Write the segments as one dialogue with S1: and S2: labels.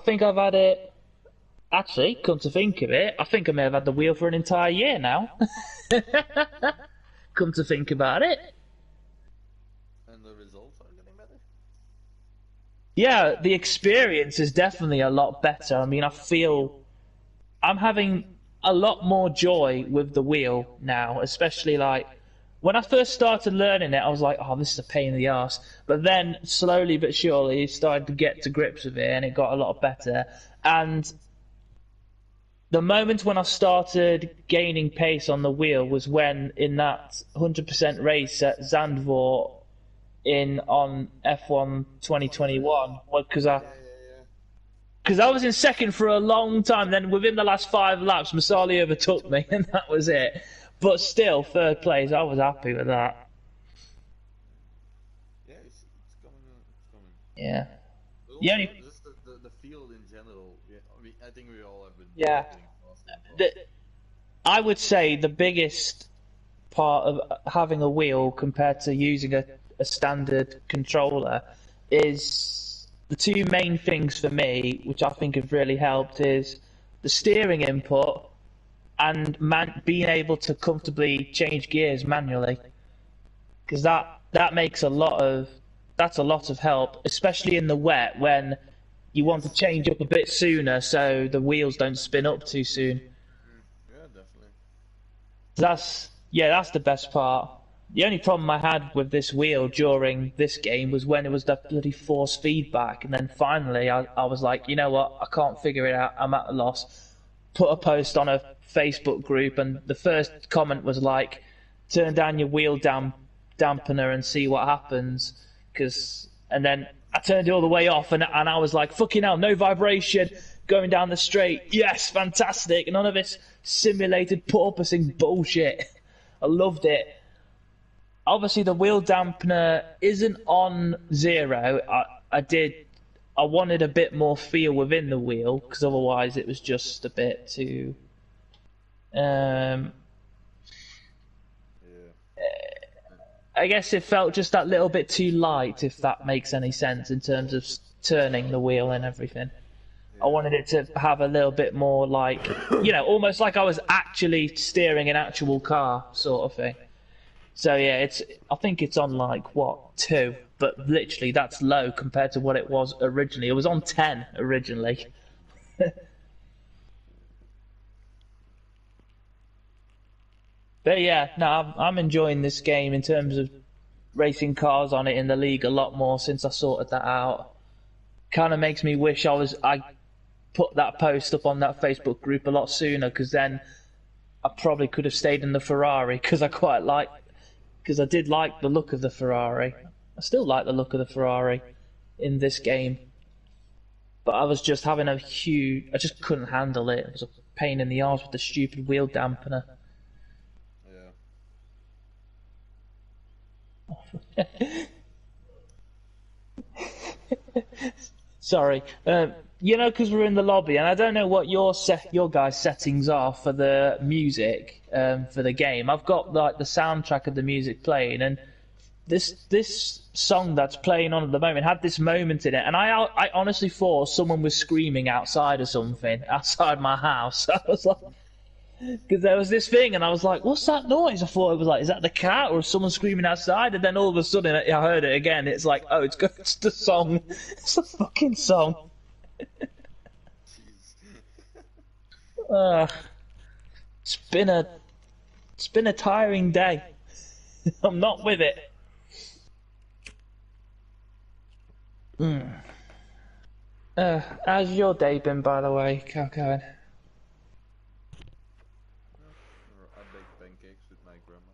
S1: I think I've had it. Actually, come to think of it, I think I may have had the wheel for an entire year now. Come to think about it.
S2: And the results are getting better.
S1: Yeah, the experience is definitely a lot better. I mean, I feel I'm having a lot more joy with the wheel now, especially like when I first started learning it, I was like, oh, this is a pain in the ass. But then slowly but surely started to get to grips with it and it got a lot better. And the moment when I started gaining pace on the wheel was when in that 100% race at Zandvoort in on F1 2021 because I was in second for a long time. Then within the last 5 laps, Masali overtook me, and that was it. But still, third place. I was happy with that.
S2: Yeah, it's coming. It's coming.
S1: Yeah.
S2: But
S1: The
S2: also,
S1: only
S2: just the field in general. Yeah, I think we all have been
S1: yeah.
S2: getting faster and
S1: The,
S2: faster.
S1: I would say the biggest part of having a wheel compared to using a standard controller is the two main things for me, which I think have really helped, is the steering input and being able to comfortably change gears manually, because that makes that's a lot of help, especially in the wet when you want to
S2: Yes.
S1: change up a bit sooner so the wheels don't spin up too soon.
S2: Yeah, definitely.
S1: That's the best part. The only problem I had with this wheel during this game was when it was that bloody force feedback, and then finally I was like, you know what, I can't figure it out. I'm at a loss. Put a post on a Facebook group, and the first comment was like, "Turn down your wheel dampener and see what happens." And then I turned it all the way off, and I was like, "Fucking hell, no vibration." Going down the straight, yes, fantastic. None of this simulated porpoising bullshit. I loved it. Obviously, the wheel dampener isn't on zero. I wanted a bit more feel within the wheel because otherwise it was just a bit too. Um,
S2: Yeah.
S1: I guess it felt just that little bit too light, if that makes any sense in terms of turning the wheel and everything. I
S2: Yeah.
S1: wanted it to have a little bit more like, almost like I was actually steering an actual car, sort of thing. So yeah, I think it's on like what 2, but literally that's low compared to what it was originally. It was on 10 originally. But yeah, no, I'm enjoying this game in terms of racing cars on it in the league a lot more since I sorted that out. Kind of makes me wish I put that post up on that Facebook group a lot sooner, because then I probably could have stayed in the Ferrari, because I did like the look of the Ferrari. I still like the look of the Ferrari in this game, but I was just having a huge. I just couldn't handle it. It was a pain in the arse with the stupid wheel dampener.
S2: Yeah.
S1: Sorry, because we're in the lobby, and I don't know what your guys' settings are for the music for the game. I've got like the soundtrack of the music playing, and this song that's playing on at the moment had this moment in it, and I honestly thought someone was screaming outside or something outside my house. I was like, because there was this thing, and I was like, "What's that noise?" I thought it was like, "Is that the cat or someone screaming outside?" And then all of a sudden, I heard it again. It's like, "Oh, it's the song. It's the fucking song."
S2: Jeez.
S1: Uh, it's been a it's been a tiring day. I'm not with it. Mm. How's your day been, by the way, Calco?
S2: I baked pancakes with my grandma.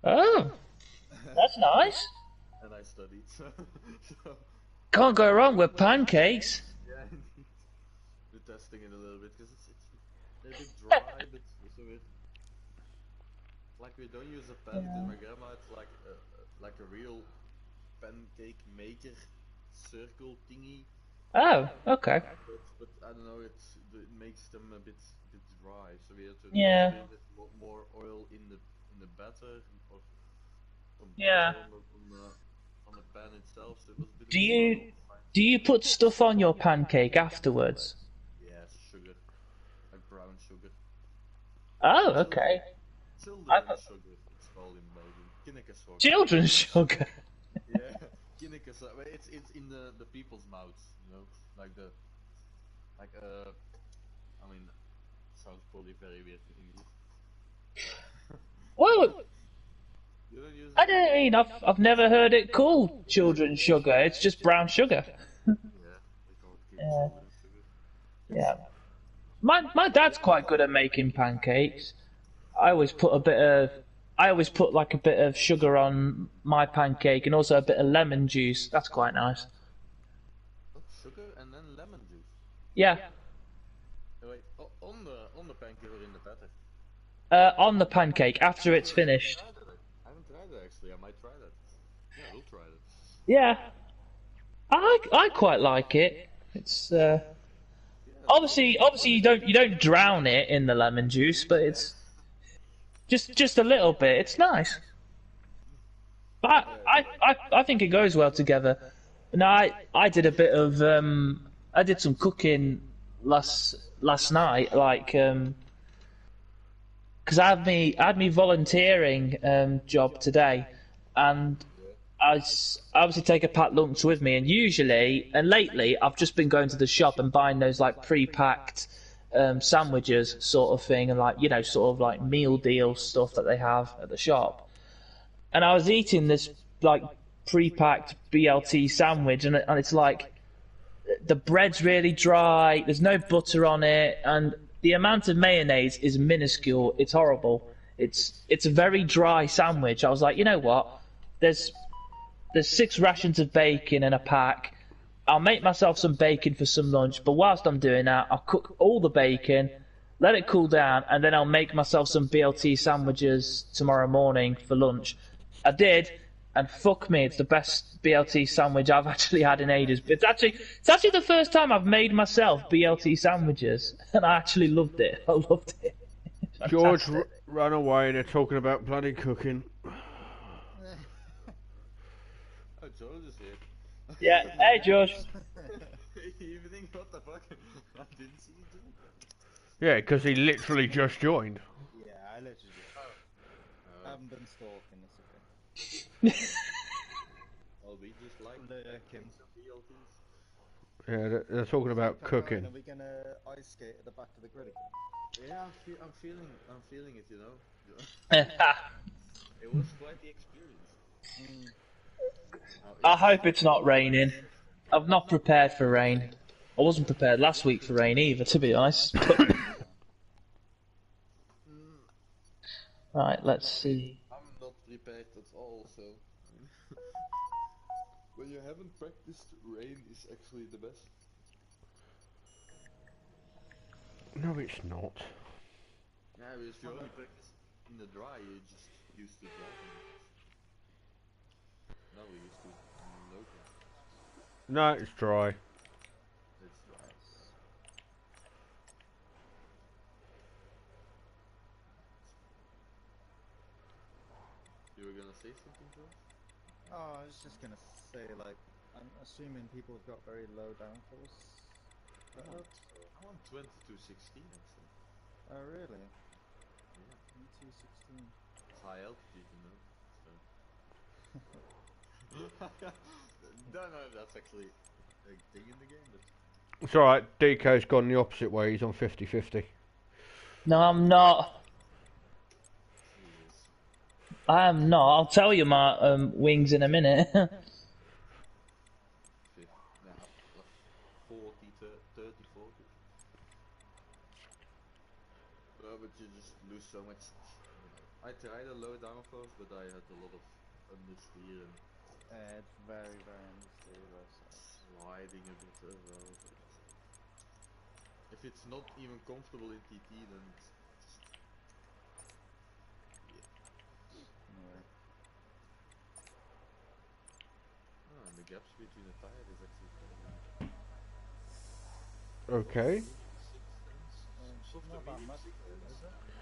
S1: Oh, that's nice.
S2: And I studied, so
S1: Can't go wrong with pancakes.
S2: yeah, we're testing it a little bit because it's they're a bit dry, but so it like we don't use a pan because
S1: Yeah.
S2: my grandma it's like a real pancake maker circle thingy,
S1: Oh, okay.
S2: but I don't know it makes them a bit dry, so we have to
S1: Yeah,
S2: put a bit more oil in the batter or some butter
S1: yeah.
S2: on the pan itself. So it was a bit
S1: Do
S2: of a
S1: you
S2: struggle.
S1: Do you put stuff on your pancake afterwards?
S2: Yes, sugar, like brown sugar.
S1: Oh, okay. I
S2: Children's sugar, it's called in Belgium. Kindersugar.
S1: children's sugar.
S2: Yeah, kindersugar. It's in the people's mouths, you know, like the like I mean, sounds probably very weird in English.
S1: Well,
S2: You don't use
S1: I
S2: it?
S1: don't mean I've never heard it called children's sugar. It's just brown sugar.
S2: Yeah, they call it
S1: Yeah,
S2: children's sugar.
S1: yeah. My dad's quite good at making pancakes. I always put a bit of I always put like a bit of sugar on my pancake and also a bit of lemon juice. That's quite nice.
S2: What, sugar and then lemon juice?
S1: Yeah.
S2: Wait, on the pancake or in the batter?
S1: On the pancake after it's finished.
S2: I haven't tried that actually. I might try that. Yeah, we'll try that.
S1: Yeah. I quite like it. It's obviously you don't drown it in the lemon juice, but it's just a little bit. It's nice. But I think it goes well together. No, I did a bit of I did some cooking last night, like because I had me volunteering job today, and I obviously take a packed lunch with me, and usually and lately I've just been going to the shop and buying those like pre-packed sandwiches sort of thing, and like sort of like meal deal stuff that they have at the shop. And I was eating this like pre-packed BLT sandwich, and it's like the bread's really dry. There's no butter on it, and the amount of mayonnaise is minuscule. It's horrible. It's a very dry sandwich. I was like, you know what? There's 6 rations of bacon in a pack. I'll make myself some bacon for some lunch, but whilst I'm doing that, I'll cook all the bacon, let it cool down, and then I'll make myself some BLT sandwiches tomorrow morning for lunch. I did, and fuck me, it's the best BLT sandwich I've actually had in ages. But it's actually the first time I've made myself BLT sandwiches, and I actually loved it. I loved it.
S3: George ran away and they're talking about bloody cooking.
S2: Oh, George is here.
S1: Yeah, hey George.
S2: Evening, what the fuck? I didn't see you doing that.
S3: Yeah, because he literally just joined.
S4: Yeah, I literally just. I haven't been stalking, it's okay.
S2: Well, we just like
S4: Lurking.
S2: BLTs.
S3: Yeah, they're talking about cooking.
S4: Are we gonna ice skate at the back of the grid again?
S2: Yeah, I'm feeling it, you know. It was quite the experience.
S1: I hope it's not raining. I've not prepared for rain. I wasn't prepared last week for rain either, to be honest. Right, let's see.
S2: I'm not prepared at all, so when you haven't practiced, rain is actually the best.
S3: No, it's not.
S2: Yeah, but if you only practice in the dry, you just used to driving. Now we used to local.
S3: No, it's dry.
S2: It's dry. You were gonna say something, Joe?
S4: Oh, I was just gonna say, like, I'm assuming people have got very low downforce.
S2: I want 20 to 16 actually.
S4: Oh, really?
S2: Yeah.
S4: 216.
S2: It's high altitude, you know. So. No, that's actually a thing in the game, but
S3: It's alright, Deco's gone the opposite way, he's on 50-50.
S1: No, I'm not.
S2: he is.
S1: I am not. I'll tell you my wings in a minute.
S2: 40, 30, 40. But you just lose so much. I tried a low downforce, but I had a lot of understeer and
S4: It's very, very unstable.
S2: sliding a bit as well. But if it's not even comfortable in TT, then it's just
S4: Anyway.
S2: oh, and the gaps between the tires is actually quite
S3: Okay.
S2: 6 tenths.
S4: Not that much, is it?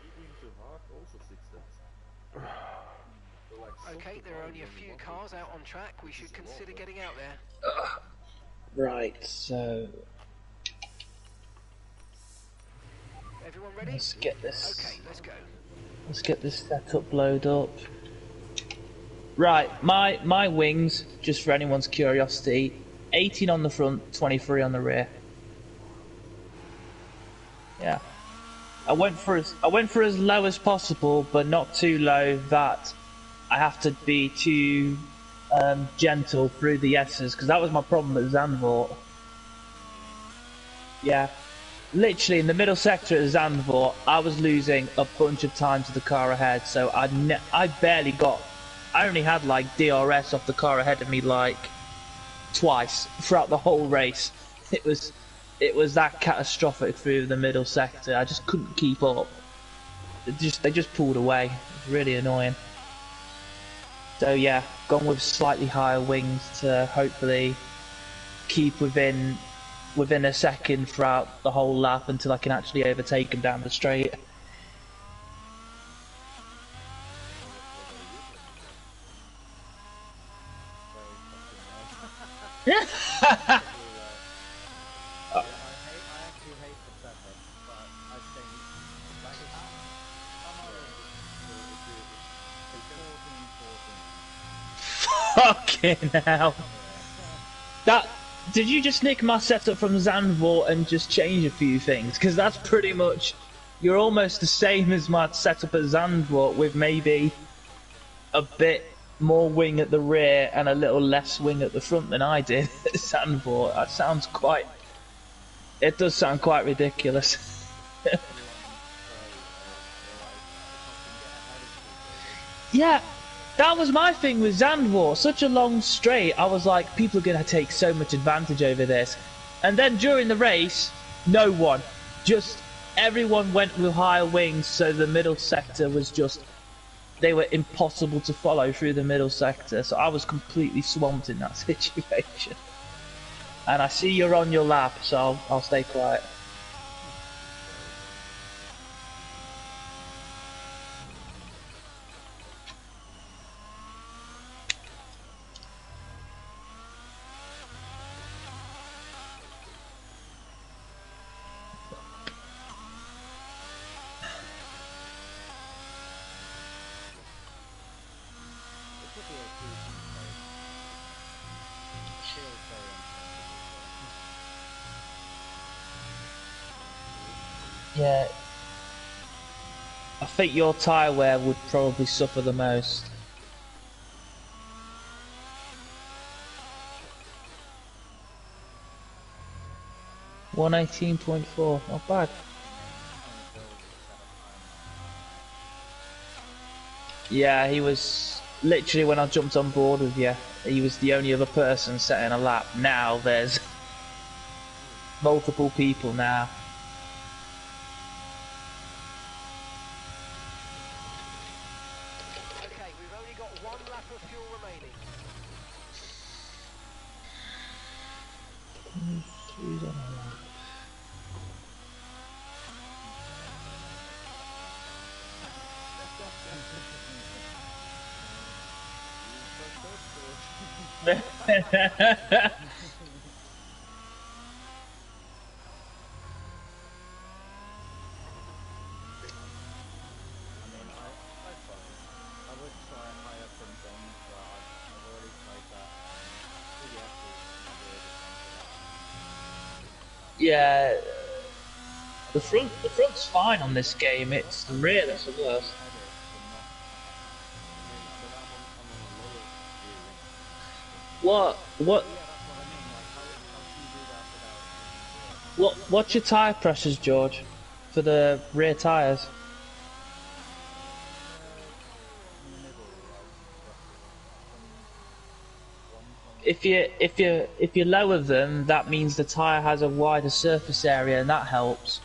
S2: Medium to hard also 6 tenths. So like
S5: Okay,
S2: soft to
S5: there are
S2: hard
S5: only a
S2: is
S5: few
S2: only
S5: cars
S2: 1%.
S5: out on track. We should
S2: is a lot,
S5: consider
S2: but-
S5: getting out there.
S1: Right, so
S5: Everyone ready?
S1: let's get this.
S5: Okay, let's go.
S1: Let's get this setup blowed up. Right, my wings, just for anyone's curiosity, 18 on the front, 23 on the rear. Yeah. I went for as low as possible, but not too low that I have to be too gentle through the S's, because that was my problem at Zandvoort. Yeah. Literally in the middle sector at Zandvoort, I was losing a bunch of time to the car ahead, so I barely got. I only had like DRS off the car ahead of me like twice throughout the whole race. It was that catastrophic through the middle sector. I just couldn't keep up. They just pulled away. It was really annoying. So yeah, gone with slightly higher wings to hopefully keep within a second throughout the whole lap until I can actually overtake them down the straight. Yeah.
S4: I actually hate the setup, but I think like it's 14.
S1: Fucking hell. That did you just nick my setup from Zandvoort and just change a few things? Because that's pretty much you're almost the same as my setup at Zandvoort with maybe a bit more wing at the rear and a little less wing at the front than I did at Zandvoort. That sounds quite. It does sound quite ridiculous. Yeah, that was my thing with Zandvoort. Such a long straight, I was like, people are going to take so much advantage over this. And then during the race, no one. Just everyone went with higher wings, so the middle sector was just. They were impossible to follow through the middle sector, so I was completely swamped in that situation. And I see you're on your lap, so I'll stay quiet. Yeah. I think your tyre wear would probably suffer the most. $118.4, not bad. Yeah, he was literally when I jumped on board with you, he was the only other person setting a lap. Now there's multiple people now.
S5: Okay, we've only got one lap of fuel remaining.
S1: Yeah, the front's fine on this game. It's the rear that's the worst. What's your tyre pressures, George, for the rear tyres? If you lower them, that means the tyre has a wider surface area, and that helps.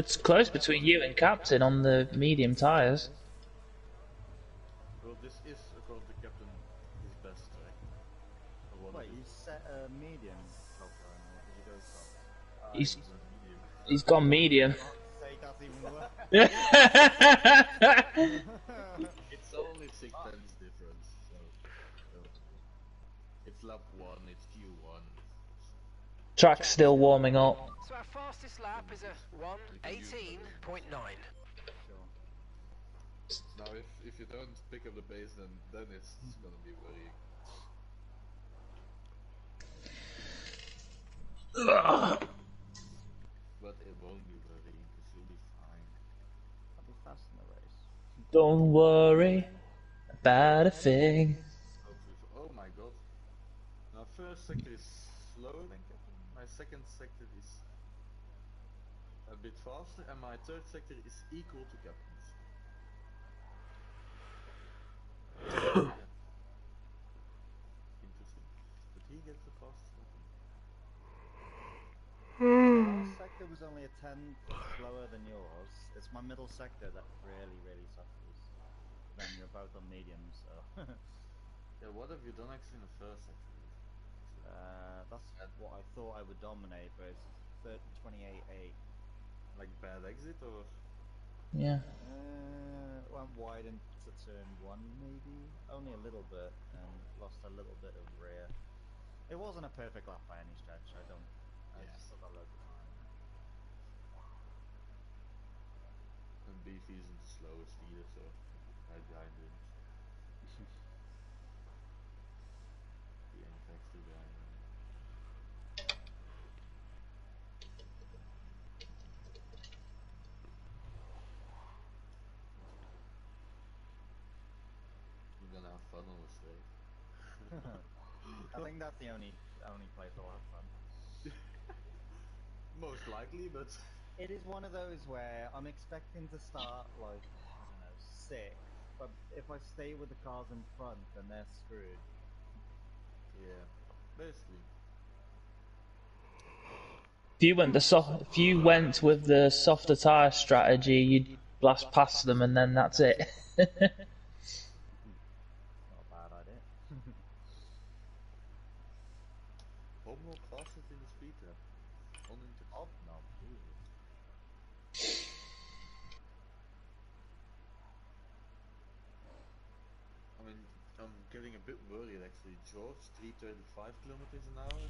S1: It's close between you and Captain on the medium tyres.
S2: Well, this is, according to Captain, his best track. Or one of
S4: Wait, you
S2: his.
S4: set a medium top line, or did you go soft?
S1: He's
S2: He's on medium.
S1: he's gone medium.
S4: For fuck's sake, that's even worse.
S2: It's only 6 tenths difference, so it's lap 1, it's Q1.
S1: Track's still warming up.
S5: So our fastest lap is a 1:18.9.
S4: Sure.
S2: Now, if you don't pick up the pace, then it's gonna be worrying. But it won't be worrying, because you'll be fine.
S4: I'll be fast in the race.
S1: Don't worry about a thing.
S2: Hopefully oh my god. My first sector is slower than Captain. My second sector is a bit faster, and my third sector is equal to Captain's. Interesting. But he gets the fastest weapon.
S4: My last sector was only a tenth slower than yours. It's my middle sector that really suffers. Then you're both on medium, so
S2: Yeah, what have you done actually in the first sector?
S4: that's what I thought I would dominate, but it's 28.8.
S2: Like bad exit or?
S1: Yeah.
S4: Went wide into turn 1 maybe, only a little bit, and lost a little bit of rear. It wasn't a perfect lap by any stretch. I
S2: Yeah.
S4: still got loads of time.
S2: And Beefy isn't the slowest either, so right behind him. The Apex to behind him. You're gonna have fun on the straight.
S4: I think that's the only place I'll have fun.
S2: Most likely, but
S4: It is one of those where I'm expecting to start like, I don't know, 6th, but if I stay with the cars in front, then they're screwed.
S2: yeah, basically.
S1: If you went with the softer tyre strategy, you'd blast past them and then that's it.
S4: Not a bad idea.
S2: Homo passes in the speed trap.
S4: Oh, no, Jesus.
S2: I mean, I'm getting a bit worried actually. George, 335 kilometers an hour.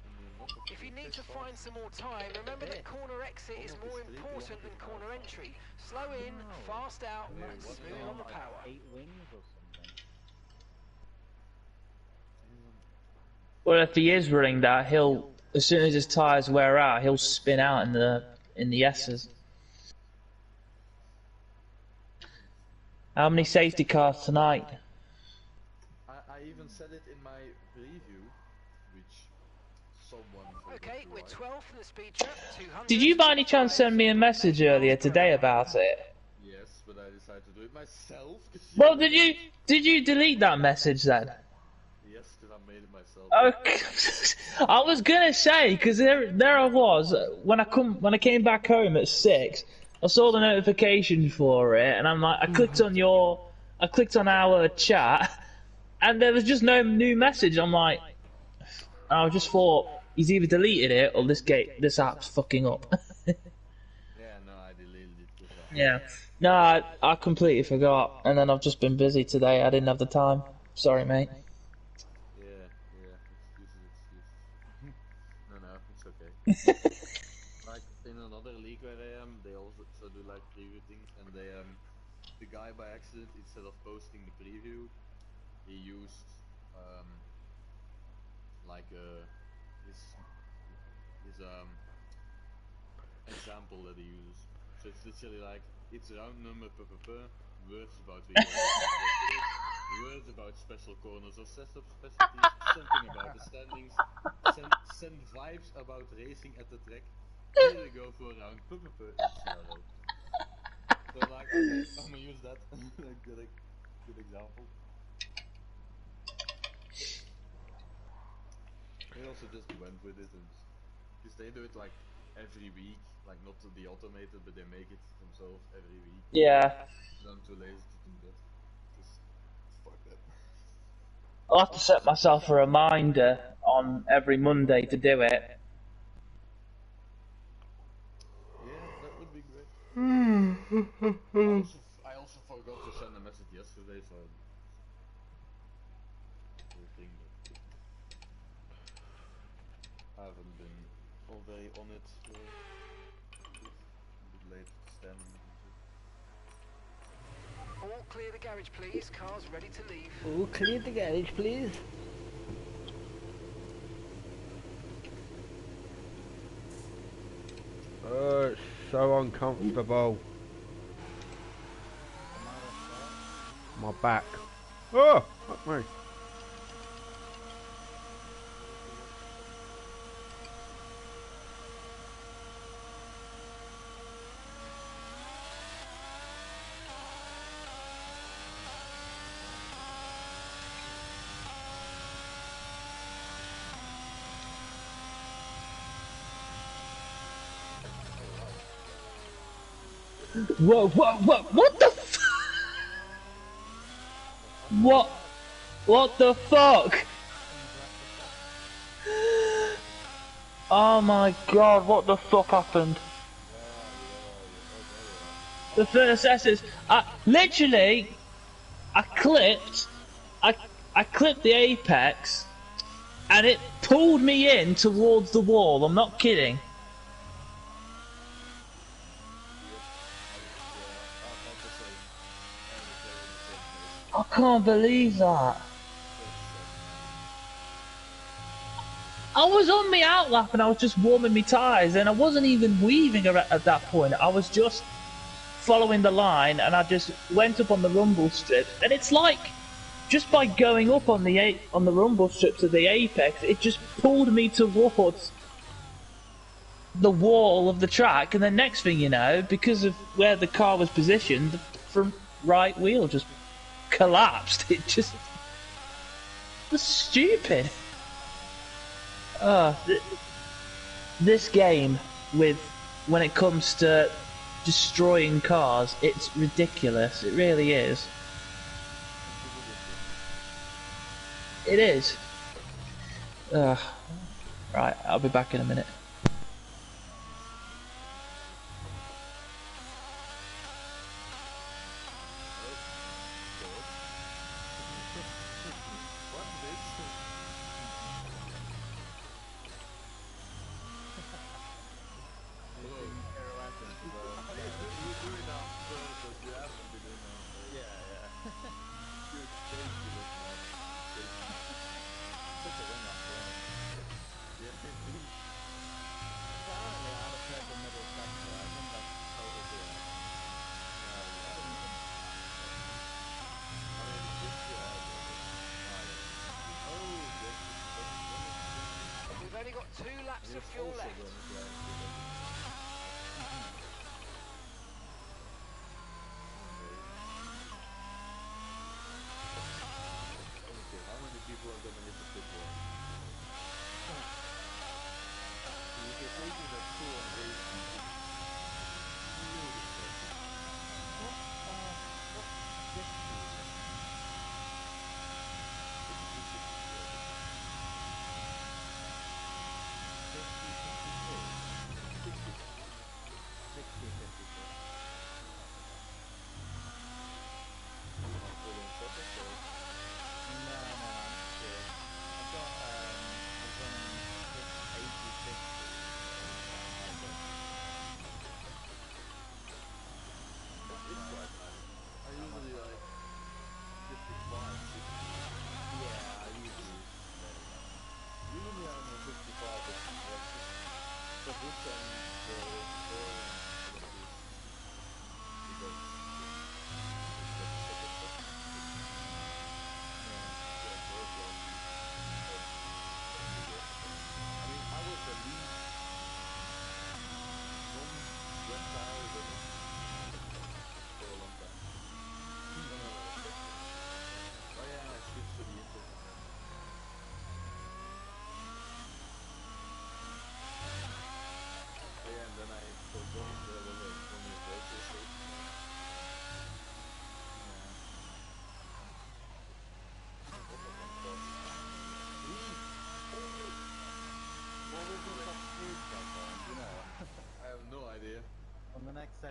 S2: And you're not a
S5: If you need to
S2: bit
S5: find
S2: fast.
S5: some more time, remember that corner exit is more important than corner entry. Slow in, fast out,
S2: Wait,
S5: and
S2: what?
S5: smooth on the
S4: Like
S5: power.
S4: 8 wings or something.
S1: Well, if he is running that, he'll as soon as his tyres wear out, he'll spin out in the S's. How many safety cars tonight?
S2: I even said it in my preview, which someone forgot
S5: Okay,
S2: to
S5: we're
S2: write.
S5: 12 for the speed trap, 200.
S1: Did you by any chance send me a message earlier today about it?
S2: Yes, but I decided to do it myself.
S1: Well, did you delete that message then?
S2: Yes, because I made it myself.
S1: Okay. I was gonna say because there I was when I came back home at 6. I saw the notification for it, and I'm like, I clicked on our chat, and there was just no new message. I'm like, I just thought he's either deleted it or this app's fucking up.
S2: Yeah, no, I deleted it. 'Cause
S1: Yeah. No, I completely forgot, and then I've just been busy today. I didn't have the time. Sorry, mate.
S2: Yeah, excuses. No, it's okay. Like in another league where I am, they also do like preview things, and the guy by accident, instead of posting the preview, he used like his example that he uses. So it's literally like it's round number words about words about special corners or setup specialties, something about the standings, send vibes about racing at the track. Here we go for a round in CRO. So like, okay, I'm gonna use that. good example. They also just went with it, and because they do it like every week, like not the automated, but they make it themselves every week.
S1: Yeah.
S2: I'm too lazy to do that. Just fuck that.
S1: I'll have to set myself a reminder on every Monday to do it.
S2: Yeah, that would be great. I also forgot to send a message yesterday, so everything that I haven't been all day on it. So a bit late standing.
S5: All clear the garage, please. Cars ready to leave.
S3: Oh, clear the garage, please. Oh, it's so uncomfortable. My back. Oh, fuck me.
S1: Whoa, whoa, whoa! What the f- What? What the fuck? Oh my god, what the fuck happened? The first S's, literally, I clipped, I clipped the apex, and it pulled me in towards the wall, I'm not kidding. I can't believe that. I was on my outlap and I was just warming my tyres and I wasn't even weaving at that point. I was just following the line and I just went up on the rumble strips and it's like just by going up on the rumble strips of the apex, it just pulled me towards the wall of the track, and then next thing you know, because of where the car was positioned, the front right wheel just collapsed. It just was stupid. This game, when it comes to destroying cars, it's ridiculous. It really is. It is. Right, I'll be back in a minute.
S5: We've only got 2 laps of fuel left.
S2: How many people are gonna hit the pit wall? You can take me that full on race.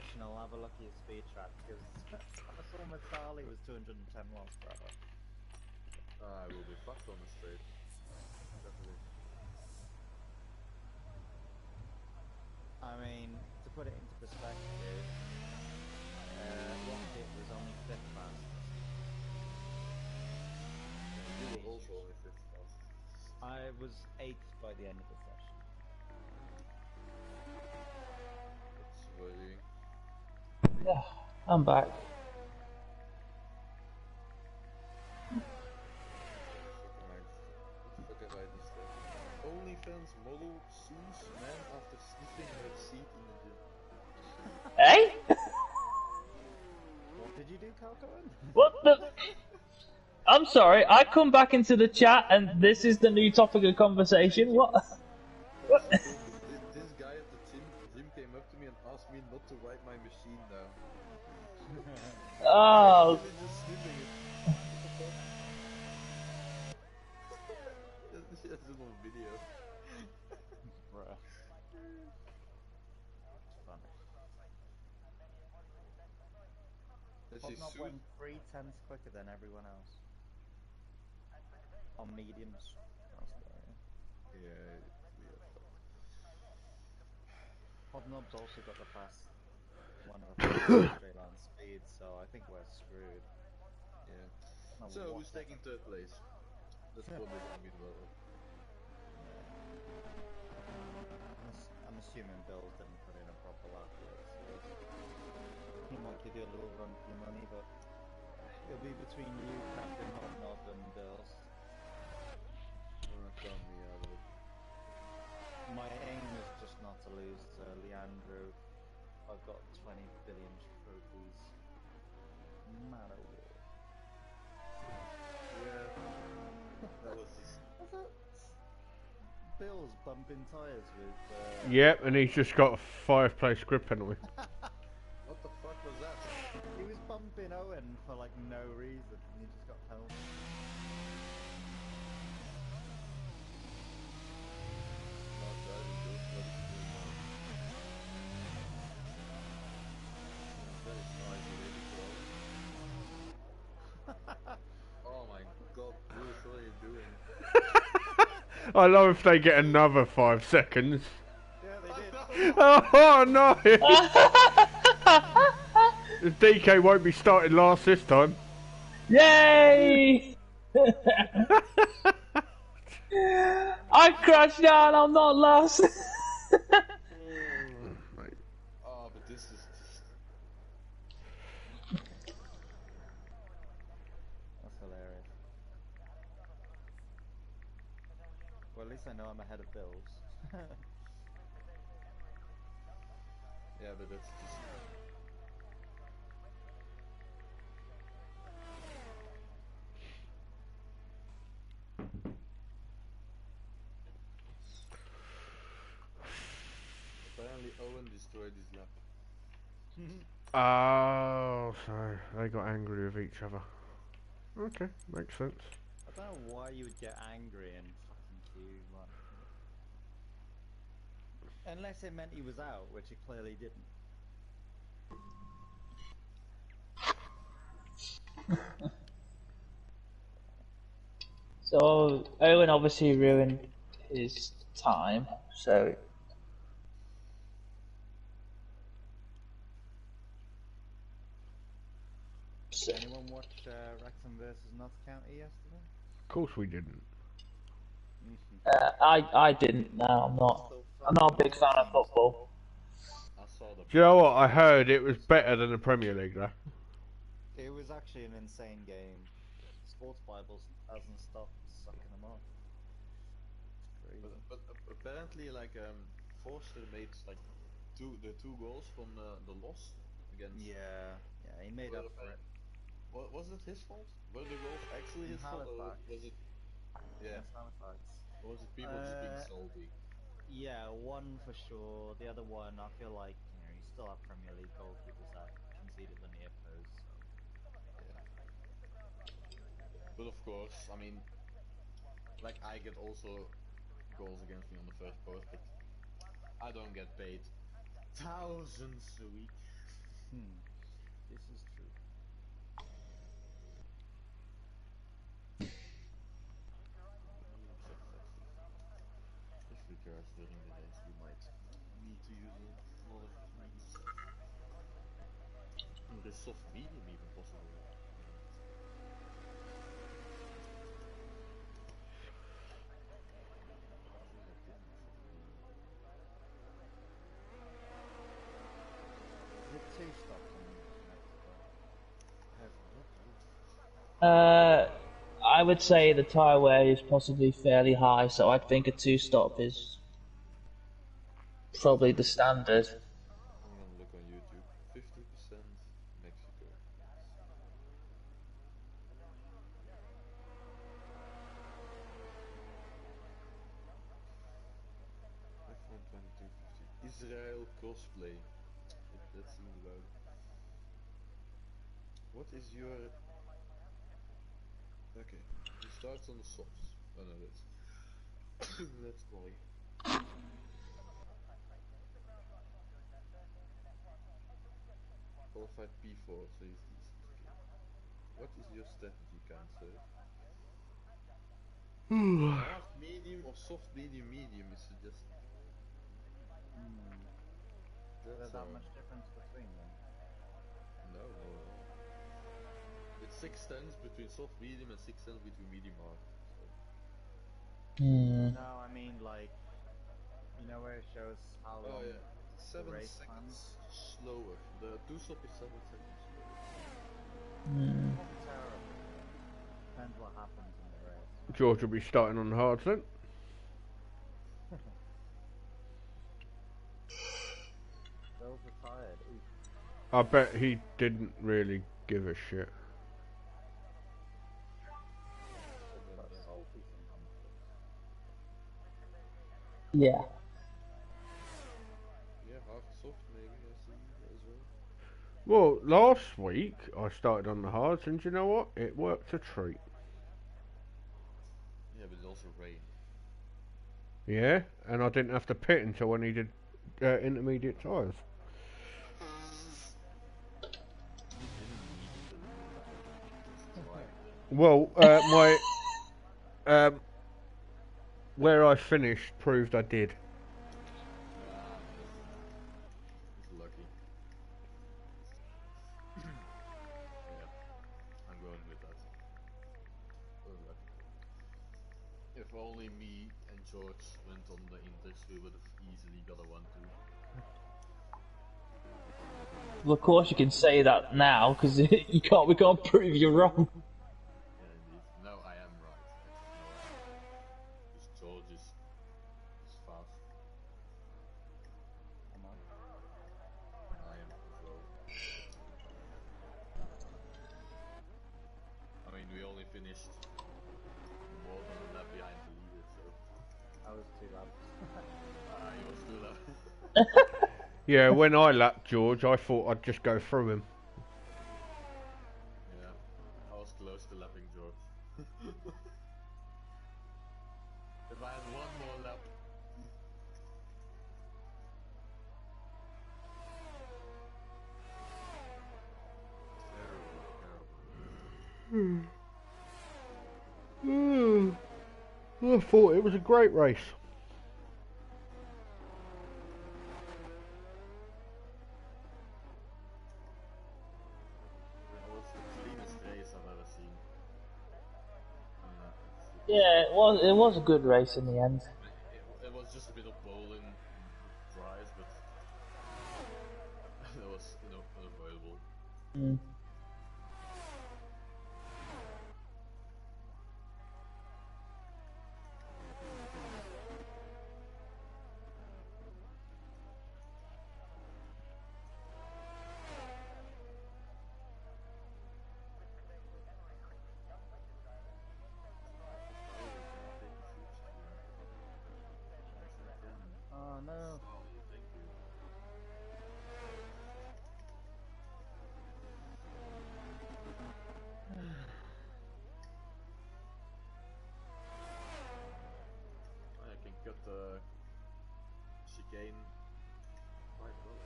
S4: session, I'll have a look at your speed trap because I saw Matali was 210 miles per hour.
S2: I will be fucked on the straight. Definitely.
S4: I mean, to put it into perspective, Rocket was only 5th fastest.
S2: You were also only 5th fast.
S4: I was 8th by the end of the session.
S2: That's worrying.
S1: Yeah, I'm back.
S2: What the fuck have I disturbed? OnlyFans model sues man after sniffing her seat in the gym.
S1: Hey?
S4: What did you do, Calcoin?
S1: What the? I'm sorry, I come back into the chat and this is the new topic of conversation. What? What?
S2: This guy at the gym came up to me and asked me not to wipe my machine down.
S1: Oh.
S2: Really just sniffing it. That's just on video.
S4: Bruh. Funny.
S2: And she
S4: Hobnob
S2: sued.
S4: went 3/10 quicker than everyone else. On mediums.
S2: Yeah.
S4: Hobnob's also got the one of the fastest straight line speeds, so I think we're screwed.
S2: Yeah.
S4: No,
S2: So
S4: what
S2: who's
S4: the
S2: taking
S4: fuck?
S2: 3rd place? That's probably gonna be the battle.
S4: I'm assuming Bills didn't put in a proper lap yet, so he might give you a little run for your money, but it'll be between you, Captain Hobnob, and Bills.
S2: Count me out of it.
S4: My aim is just not to lose to Leandro. I've got 20 billion trophies. No matter what.
S2: Yeah. That was just...
S4: Was that Bill's bumping tyres with...
S3: Yep, and he's just got a 5-place grid penalty.
S2: What the fuck was that?
S4: He was bumping Owen for like no reason, and he just got penalty.
S2: Not driving good. What is he doing now? That is noisy, really slow. Oh my god, Bruce, what are you doing?
S3: I love if they get another 5 seconds.
S4: Yeah, they did.
S3: Oh no! The DK won't be starting last this time.
S1: Yay! I crashed down, I'm not lost.
S2: Oh, but this is just...
S4: That's hilarious. Well, at least I know I'm ahead of Bills.
S2: Yeah, but that's just... Apparently Owen destroyed his lap.
S3: Oh, so they got angry with each other. Okay, makes sense.
S4: I don't know why you would get angry in fucking Q1. Unless it meant he was out, which it clearly didn't.
S1: So Owen obviously ruined his time, so
S4: Anyone watch Wrexham versus Notts County yesterday?
S3: Of course we didn't.
S1: I didn't. No, I'm not a big fan of football.
S2: I saw the...
S3: Do you know what? I heard it was better than the Premier League though.
S4: It was actually an insane game. Sports Bibles hasn't stopped sucking them off. It's crazy.
S2: But apparently, like, Forster made, like, the two goals from the loss against...
S4: Yeah, he made up for it.
S2: Was it his fault? Were the goals actually his fault, or was it... Yeah.
S4: Halifax.
S2: Or was it people just being salty?
S4: Yeah, one for sure. The other one, I feel like, you still have Premier League goalkeepers that conceded the near post, so...
S2: Yeah. But of course, I mean, like, I get also goals against me on the first post, but I don't get paid thousands a week.
S4: This is true.
S2: Medium satisfaction. If regards during the race, we might need to use a lot of medium sat. Or is soft medium even possible? Is there a different soft medium?
S4: Is it 2 stops in Mexico?
S2: I have no clue.
S1: I would say the tyre wear is possibly fairly high, so I think a 2-stop is probably the standard.
S2: I'm gonna look on YouTube. 50% Mexico. F1 2250. Israel crossplay. That seems about it. What is your... Okay, he starts on the softs. Oh no, that's... that's quali. Qualified P4, so he's decent. Okay. What is your strategy, kind sir? Hard medium or soft medium medium is suggested.
S4: Is there that much difference between them?
S2: No, not at all. It's 6 tenths between soft medium and 6 tenths between medium hard. So.
S4: No, I mean like, you know where it shows how long
S2: Oh yeah,
S4: the
S2: 7
S4: race
S2: seconds slower. The 2-stop is 7 seconds slower.
S4: Not terribly. Depends what happens in the race.
S3: George will be starting on the hards then.
S4: Bill's retired. Oof.
S3: I bet he didn't really give a shit.
S4: But salty sometimes.
S1: Yeah.
S2: Yeah, hard soft maybe I see as well.
S3: Well, last week I started on the hards, and do you know what? It worked a treat.
S2: Yeah, but it also rained.
S3: Yeah, and I didn't have to pit until I needed intermediate tyres.
S2: You didn't need intermediate tires. Just try.
S3: Well, where I finished proved I did.
S2: Ah, it's lucky. Yeah, I'm going with that. Lucky. If only me and George went on the Inters, we would have easily got a 1-2.
S1: Well, of course you can say that now because we can't prove you wrong.
S2: Yeah, indeed. No, I am right. No, I am. Because George is fast.
S4: Am I?
S2: I am as well. I mean, we only finished more than a lap behind the leader, so.
S4: I was 2 laps.
S2: He was 2 laps.
S3: Yeah, when I lapped George, I thought I'd just go through him.
S2: Yeah, I was close to lapping George. If I had one more lap. Terrible, terrible.
S3: I thought it was a great race.
S2: That was the cleanest race I've ever seen.
S1: Yeah, it was a good race in the end.
S2: It was just a bit of bowling tries, but it was unavoidable.
S4: Oh no.
S2: Thank you. I can cut the chicane quite well.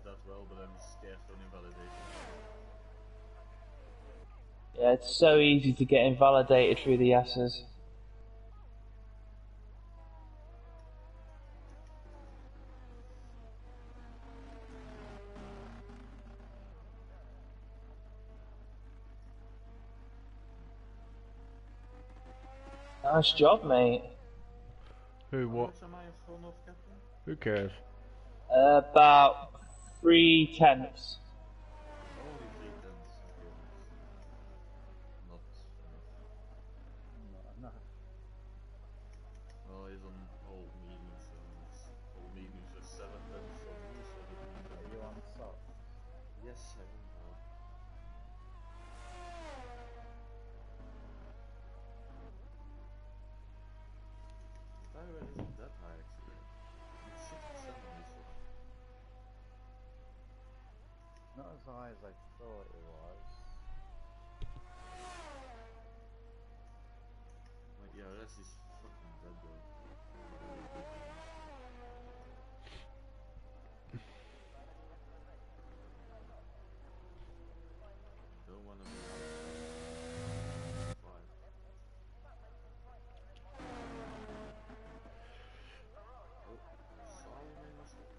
S2: that well, but I'm scared for an invalidation.
S1: Yeah, it's so easy to get invalidated through the S's. Nice job, mate.
S3: Who,
S2: How
S3: what?
S2: much am I in front of, Captain?
S3: Who cares?
S1: About 3/10.
S2: Only 3/10. Okay, that's not enough.
S4: No.
S2: Well, he's on old meetings, so it's old meetings are 7/10 for me, so that means
S4: Are you on socks?
S2: yes, I am now. The tire wear isn't that high actually. It's 6% on this one.
S4: Not as high as I thought it was.
S2: My ERS is fucking dead though. Don't wanna be outside. 5. Oh, sorry, made mistake.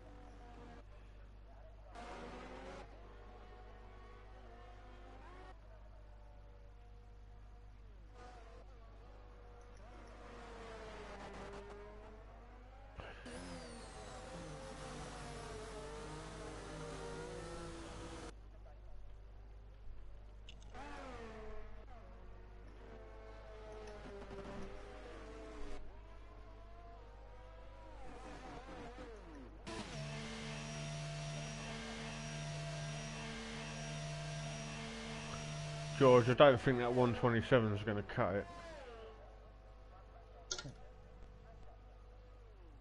S3: George, I don't think that 127 is going to cut it.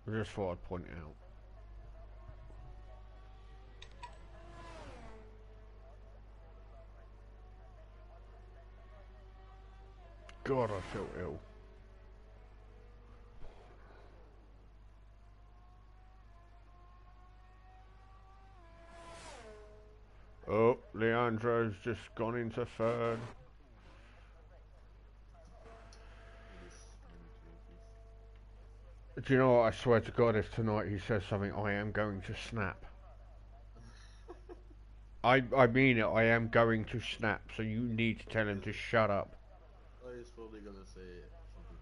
S3: I just thought I'd point it out. God, I feel ill. Oh, Leandro's just gone into third.
S2: It is many trophies.
S3: Do you know what? I swear to God, if tonight he says something, I am going to snap. I mean it, I am going to snap, so you need to tell him to shut up.
S2: Oh, he's probably gonna say something.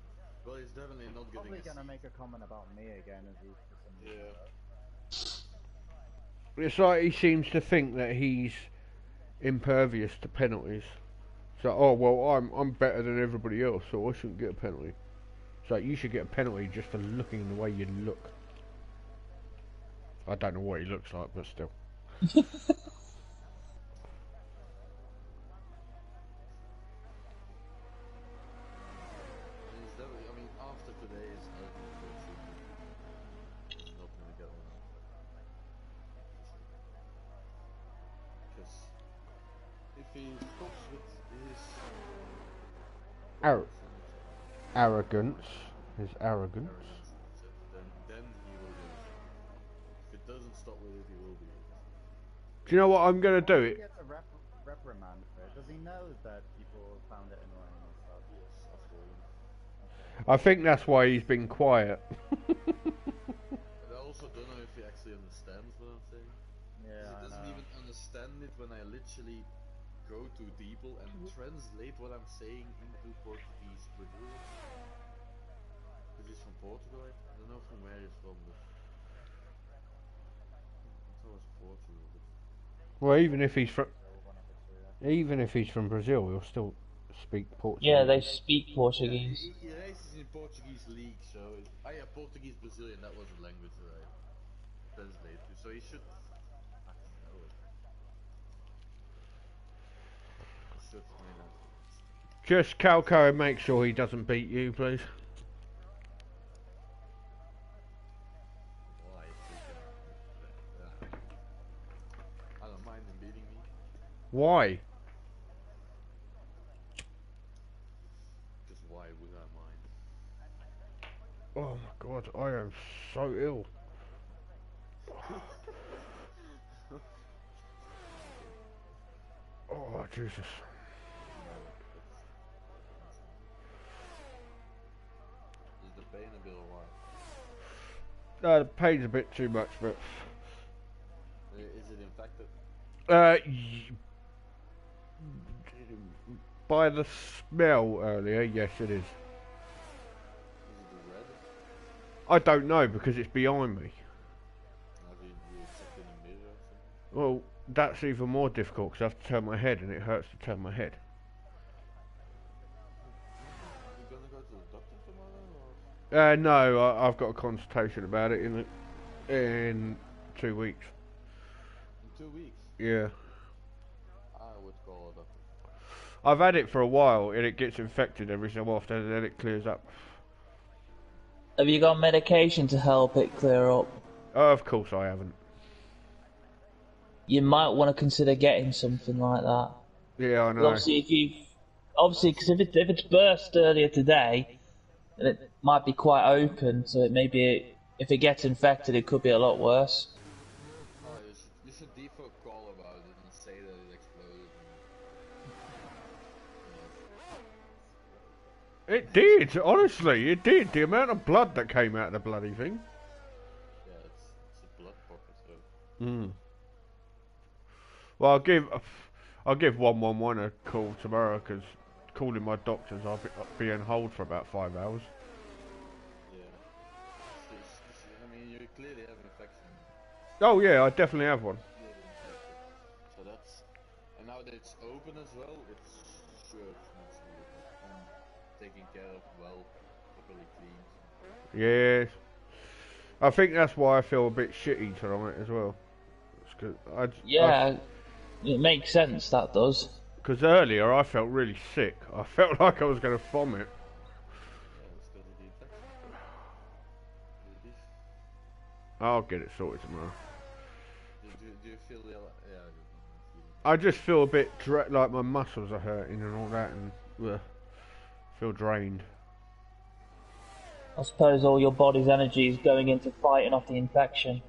S2: Well, he's definitely not getting
S4: Probably
S2: a
S4: gonna
S2: seat.
S4: make a comment about me again as he for some reason.
S2: Yeah.
S3: It's like he seems to think that he's impervious to penalties. So, oh well, I'm better than everybody else, so I shouldn't get a penalty. So you should get a penalty just for looking the way you look. I don't know what he looks like, but still.
S2: He's definitely, I mean, after today's he's not gonna get one out. Because if he stops with his
S3: Arrogance. His arrogance.
S2: then he will get it. If it doesn't stop with it, he will be able to.
S3: Do you know what I'm gonna do?
S4: He gets a reprimand for it. Does he know that people found it annoying and stuff?
S2: Yes, I've told him.
S3: I think that's why he's been quiet.
S2: But I also don't know if he actually understands what I'm saying.
S4: Yeah,
S2: He
S4: I
S2: doesn't
S4: know.
S2: even understand it when I literally go to DeepL and translate what I'm saying into Portuguese Brazilian. Because he's from Portugal, I don't know from where he's from, but I thought it was Portugal. But
S3: Well, even if he's from
S4: So one of the two.
S3: Brazil, he'll still speak Portuguese.
S1: Yeah, they speak Portuguese.
S2: he races in Portuguese league, so yeah, Portuguese Brazilian. That was the language that I translated to. So he should fucking know it. He should know that.
S3: Just Calco and make sure he doesn't beat you, please.
S2: Why? I don't mind him beating me.
S3: Why?
S2: Just why would I mind?
S3: Oh my God, I am so ill. Jesus.
S2: No, is the pain a bit alright?
S3: The pain's a bit too much, but
S2: Is it infected?
S3: y- by the smell earlier, yes, it is.
S2: Is it red?
S3: I don't know because it's behind me.
S2: Have you checked in the mirror or something?
S3: Well, that's even more difficult because I have to turn my head, and it hurts to turn my head.
S2: You gonna go to the doctor tomorrow or?
S3: No, I've got a consultation about it in 2 weeks.
S2: In 2 weeks?
S3: Yeah.
S2: I would call a doctor.
S3: I've had it for a while, and it gets infected every so often, and then it clears up.
S1: Have you got medication to help it clear up?
S3: Of course I haven't.
S1: You might want to consider getting something like that.
S3: Yeah, I
S1: 'Cause
S3: know.
S1: obviously, because if it's burst earlier today, then it might be quite open, so it may be, if it gets infected, it could be a lot worse.
S2: Oh, you should default call about it and say that it exploded.
S3: It did, honestly, it did. The amount of blood that came out of the bloody thing.
S2: Yeah, it's a blood pocket, so.
S3: Hmm. Well, I'll give 111 a call tomorrow because calling my doctors, I'll be on hold for about 5 hours.
S2: Yeah. I mean, you clearly have infection.
S3: Oh yeah, I definitely have one.
S2: Clearly infected. So that's. And now that it's open as well, it's sure it's not so and taken care of well, properly cleaned.
S3: Yes. I think that's why I feel a bit shitty tonight as well.
S1: Yeah, it makes sense, that does.
S3: Because earlier I felt really sick. I felt like I was going to vomit.
S2: Yeah, it's because of the infection. It is.
S3: I'll get it sorted tomorrow.
S2: Do you feel the? Yeah.
S3: I just feel a bit like my muscles are hurting and all that, and feel drained.
S1: I suppose all your body's energy is going into fighting off the infection.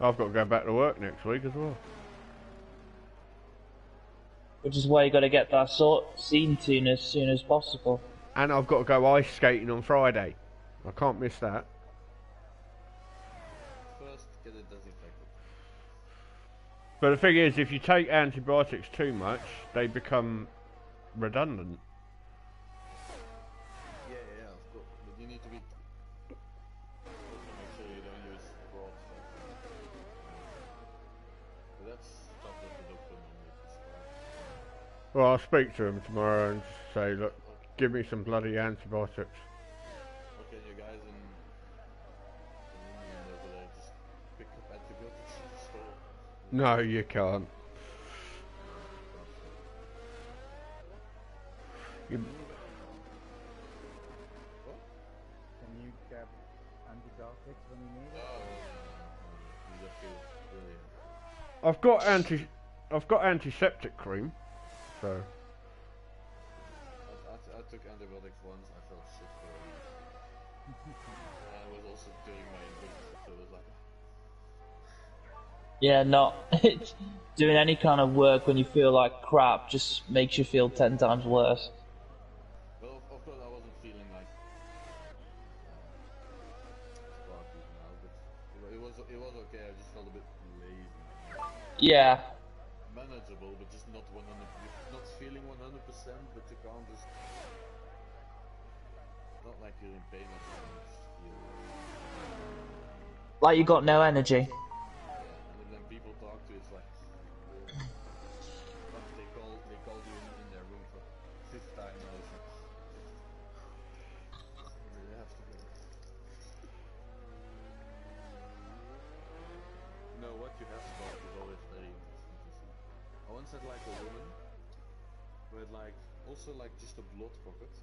S3: I've got to go back to work next week as well.
S1: Which is why you got to get that scene to as soon as possible.
S3: And I've got to go ice skating on Friday. I can't miss that.
S2: First, get it disinfected.
S3: But the thing is, if you take antibiotics too much, they become redundant.
S2: Yeah, of course. But you need to be. Also make sure you don't use raw stuff. But that's stuff that the doctor normally prescribes.
S3: Well, I'll speak to him tomorrow and say, look, give me some bloody antibiotics.
S2: Okay, you guys in England over there just pick up antibiotics in the store.
S3: No, you can't. You,
S2: What?
S4: Can you get antibiotics when you need it?
S2: You just feel really.
S3: I've got antiseptic cream, so.
S2: I took antibiotics once. I felt sick for a week. And it was also during my internship, so it was like.
S1: Yeah, not doing any kind of work when you feel like crap just makes you feel 10 times worse.
S2: Well, of course, I wasn't feeling like sparky now, but it was okay. I just felt a bit lazy.
S1: Yeah,
S2: Manageable, but just not 100. Not feeling 100%, but you can't just. Not like you're in pain or something. Just feel.
S1: like you got no energy.
S2: Yeah, and then people talk to you, it's like. Once they call you in their room for 5th time now. You really have to go. No, what you have taught is always very interesting to see. I once had like a woman who had like also like just a blood pocket,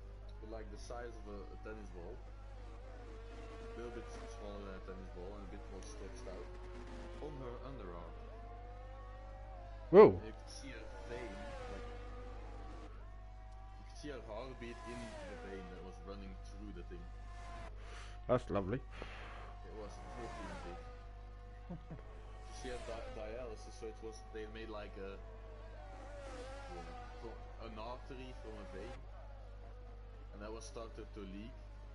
S2: but like the size of a tennis ball, a little bit smaller than a tennis ball and a bit more stretched out, on her underarm.
S3: Whoa.
S2: And you could see a vein, like you could see a heartbeat in the vein that was running through the thing.
S3: That's lovely.
S2: It was pretty big. She had dialysis, so it was they made like a from an artery from a vein, and that was started to leak.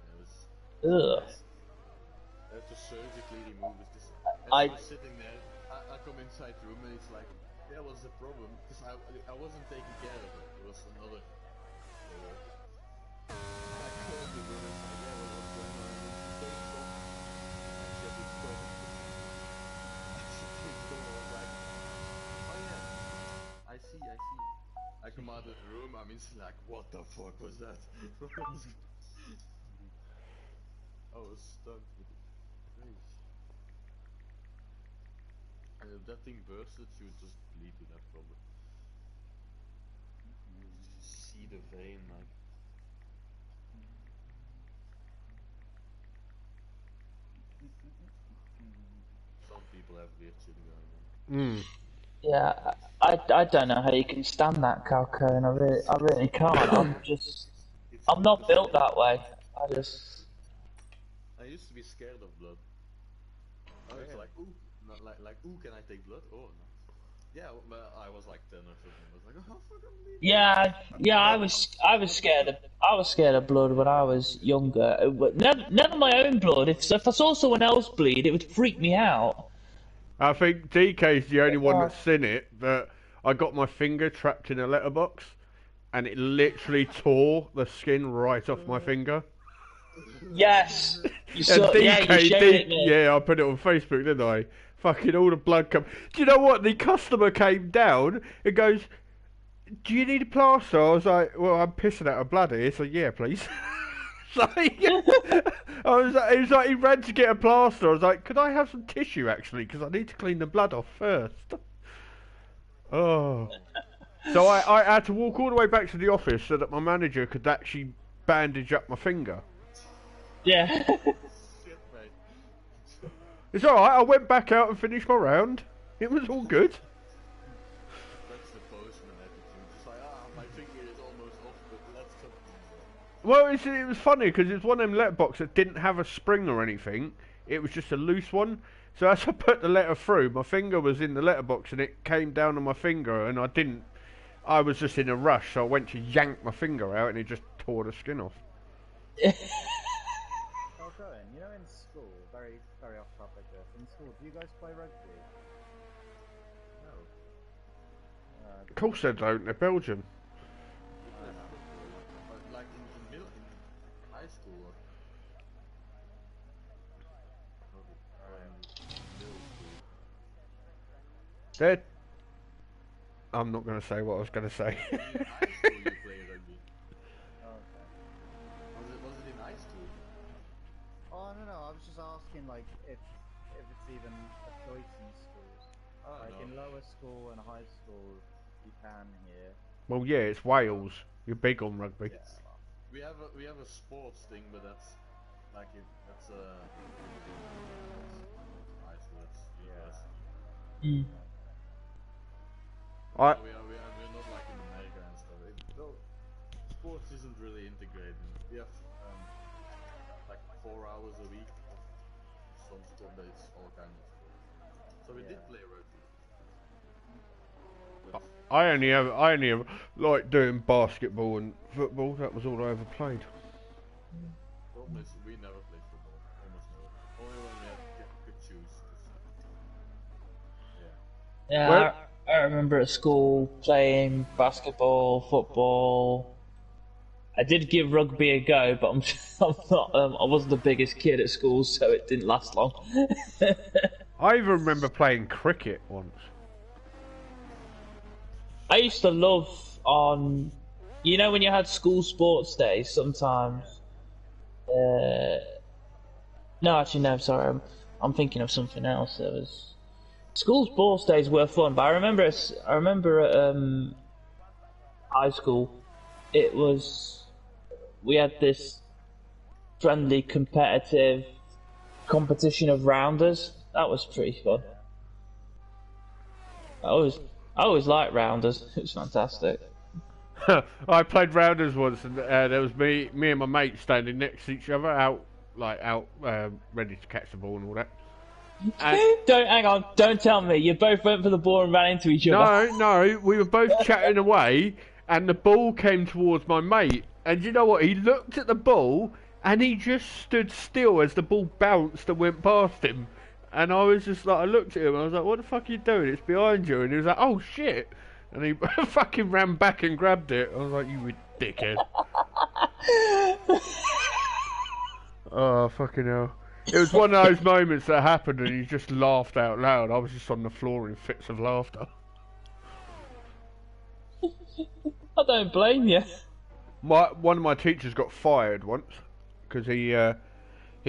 S2: It was.
S1: Ugh.
S2: I had to surgically remove it. As
S1: I-
S2: I was sitting there, I come inside the room and it's like, yeah, what's the problem? Because I wasn't taking care of it. It was another. I called the room and said, yeah, what's going on? And she came from. And she had this problem. She came from and was like, oh yeah, I see. I come out of the room, I'm instantly like, what the fuck was that? I was stunned with it. And if that thing bursted, she would just bleed to that problem. You see the vein, like. Some people have weird shit going on.
S1: Yeah, I don't know how you can stand that, Calcone. I really can't. I'm not built that way.
S2: I used to be scared of blood. I was like, ooh, not like, ooh, can I take blood? Oh, no. Yeah, but I was like 10 or something. I was like, oh, fuck, I'm bleeding.
S1: Yeah. I was scared of blood when I was younger. But never my own blood. If I saw someone else bleed, it would freak me out.
S3: I think DK's the only one that's seen it, but I got my finger trapped in a letterbox, and it literally tore the skin right off my finger.
S1: Yes. You
S3: And
S1: saw,
S3: DK,
S1: yeah, you showed it me.
S3: yeah, I put it on Facebook, didn't I? Fucking all the blood come. Do you know what? The customer came down and goes, "Do you need a plaster?" I was like, "Well, I'm pissing out of blood here, so yeah, please." It was like he ran to get a plaster. I was like, "Could I have some tissue actually? Because I need to clean the blood off first." Oh. So I had to walk all the way back to the office so that my manager could actually bandage up my finger.
S1: Yeah.
S2: Shit, mate.
S3: It's alright, I went back out and finished my round. It was all good.
S2: That's the postman attitude. It's like, my finger is almost off, but let's come.
S3: Well, it was funny because it's one of them letterboxes that didn't have a spring or anything. It was just a loose one. So as I put the letter through, my finger was in the letterbox and it came down on my finger and I was just in a rush, so I went to yank my finger out and it just tore the skin off.
S4: Oh, Cohen, you know in school, very, very off topic this, in school, do you guys play rugby?
S2: No.
S3: Of course they don't, they're Belgian.
S2: I know. But like in high school or middle school.
S3: They're... I'm not going to say what I was going to say.
S2: In high school you play rugby.
S4: Oh, okay.
S2: Was it in high school?
S4: Oh, no, I was just asking, like, if it's even a choice in schools. Like,
S2: No.
S4: in lower school and high school, you can here.
S3: Well, yeah, it's Wales. You're big on rugby.
S4: Yeah, well,
S2: We have a sports thing, but that's like that's high school. That's university.
S1: Mm.
S3: I
S2: We're not like in America and stuff. Sports isn't really integrated. We have like 4 hours a week of some sport, but it's all kinds of sports. So we did play rugby. But
S3: I only have like doing basketball and football. That was all I ever played.
S2: problem is we never played football. Almost never. Only when we could choose. Yeah.
S1: Yeah,
S3: Well-
S1: I remember at school playing basketball, football. I did give rugby a go, but I'm not. I wasn't the biggest kid at school, so it didn't last long.
S3: I even remember playing cricket once.
S1: I used to love on, you know, when you had school sports days. Sometimes. No, actually, no. Sorry, I'm thinking of something else. There was. School sports days were fun, but I remember at high school, we had this friendly competitive competition of rounders. That was pretty fun. I always liked rounders. It was fantastic.
S3: I played rounders once, and there was me and my mate standing next to each other, out ready to catch the ball and all that. And
S1: Don't hang on. Don't tell me you both went for the ball and ran into each other.
S3: no, we were both chatting away, and the ball came towards my mate. And you know what? He looked at the ball, and he just stood still as the ball bounced and went past him. And I was just like, I looked at him, and I was like, "What the fuck are you doing? It's behind you." And he was like, "Oh shit!" And he fucking ran back and grabbed it. I was like, "You dickhead!" Oh fucking hell! It was one of those moments that happened, and he just laughed out loud. I was just on the floor in fits of laughter.
S1: I don't blame you.
S3: One of my teachers got fired once because he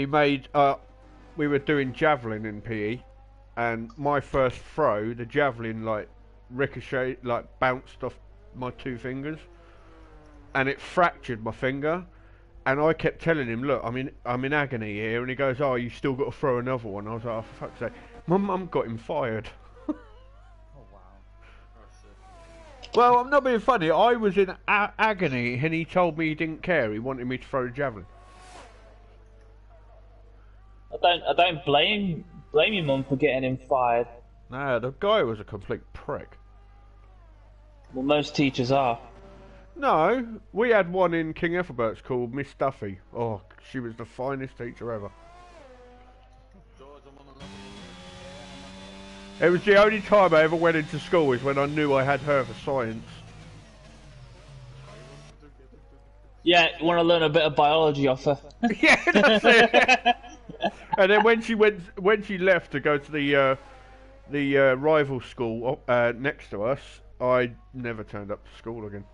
S3: made we were doing javelin in PE, and my first throw, the javelin like ricocheted, like bounced off my two fingers, and it fractured my finger. And I kept telling him, "Look, I'm in agony here." And he goes, "Oh, you still got to throw another one." I was like, "Oh, for fuck's sake!" My mum got him fired.
S4: Oh wow.
S3: Well, I'm not being funny. I was in agony, and he told me he didn't care. He wanted me to throw the javelin.
S1: I don't blame your mum for getting him fired.
S3: No, the guy was a complete prick.
S1: Well, most teachers are.
S3: No, we had one in King Ethelbert's called Miss Duffy. Oh, she was the finest teacher ever.
S2: George, I'm on another
S3: It was the only time I ever went into school is when I knew I had her for science.
S1: Yeah, you want to learn a bit of biology off her.
S3: Yeah, that's it. And then when she left to go to the rival school next to us, I never turned up to school again.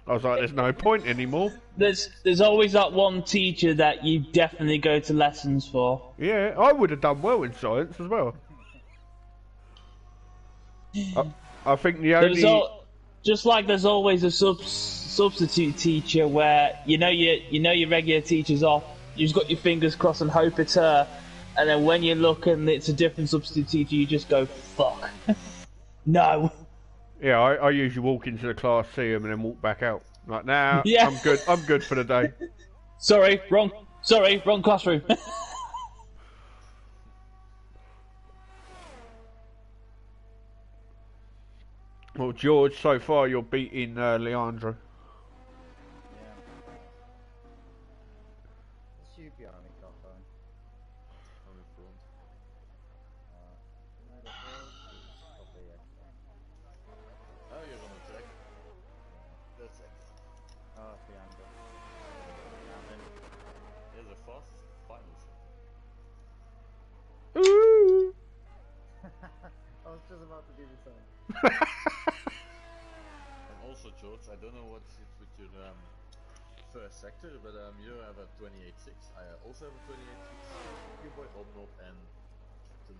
S3: I was like, "There's no point anymore."
S1: There's always that one teacher that you definitely go to lessons for.
S3: Yeah, I would have done well in science as well. I think the only
S1: just like there's always a substitute teacher where you know your regular teacher's off, you've got your fingers crossed and hope it's her, and then when you look and it's a different substitute teacher, you just go fuck. No.
S3: Yeah, I usually walk into the class, see them, and then walk back out. Like, nah,
S1: Yeah.
S3: I'm good for the day.
S1: Sorry, wrong classroom.
S3: Well, George, so far you're beating Leandro.
S4: Yeah. What's you behind me, Cockburn?
S2: I'm in front.
S4: Right above, probably excellent.
S2: Oh, you're on the track. That's it.
S4: Oh, behind us.
S2: Here's the fastest finals.
S3: Ooh.
S4: I was just about to do the same.
S2: And also, George, I don't know what's it with your first sector, but you have a 28.6. I also have a 28.6. Your boy Hobnob and Captain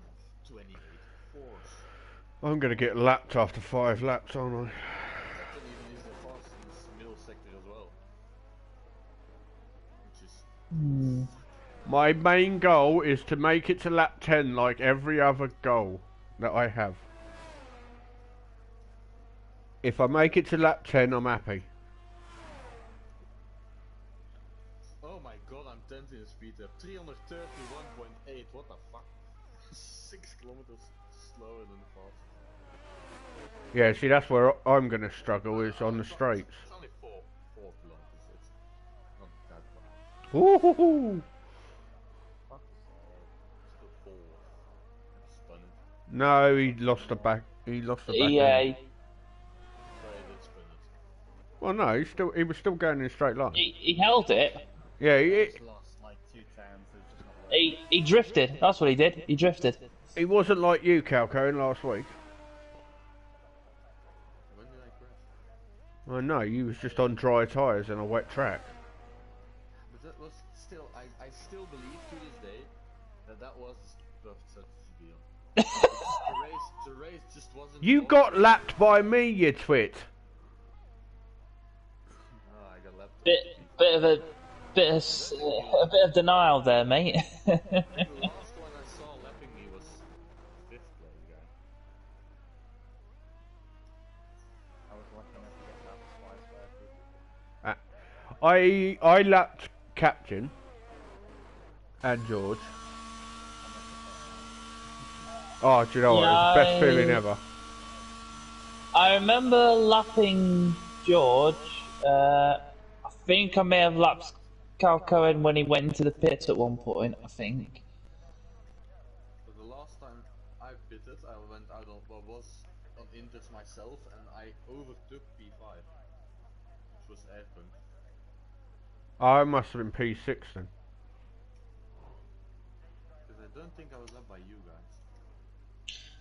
S2: 28.4.
S3: I'm gonna get lapped after 5 laps, aren't I?
S2: Captain even is the fastest middle sector as well. Which is
S3: My main goal is to make it to lap 10 like every other goal that I have. If I make it to lap 10, I'm happy.
S2: oh my god, I'm 10th in the speed up. 331.8. What the fuck? 6 kilometers slower than fast.
S3: Yeah, see, that's where I'm gonna struggle, is on the straights.
S2: It's only 4 kilometers. It's not that far.
S3: Woohoo!
S4: Fuck's sake.
S2: Still 4. I'm stunning.
S3: No, he lost the back. He lost the back.
S1: Yeah.
S2: Sorry, that's spun it.
S3: Well, no, he was still going in a straight line.
S1: He held it.
S3: Yeah,
S4: Just lost like 2 times, so it's just not working.
S1: He drifted. That's what he did. He drifted.
S3: he wasn't like you, Calcone, last week.
S2: When did I crash?
S3: I know, you was just on dry tyres and a wet track.
S2: But that was still, I still believe to this day that was the perfect set to be on. the race just wasn't.
S3: You got lapped by me, you twit.
S2: Oh, I got left.
S1: A bit of denial there, mate.
S2: The last one I saw lapping me was 5th place guy.
S4: I was lucky enough to get that twice, but
S3: I lapped Captain and George, Oh, do you know what?
S1: Yeah,
S3: It's the best feeling ever.
S1: I remember lapping George. I think I may have lapped Cal Cohen when he went into the pits at one point, I think.
S2: But the last time I pitted, I went out on what was on Inters myself, and I overtook P5, which was Airpunk.
S3: I must have been P6 then.
S2: Because I don't think I was up by you guys.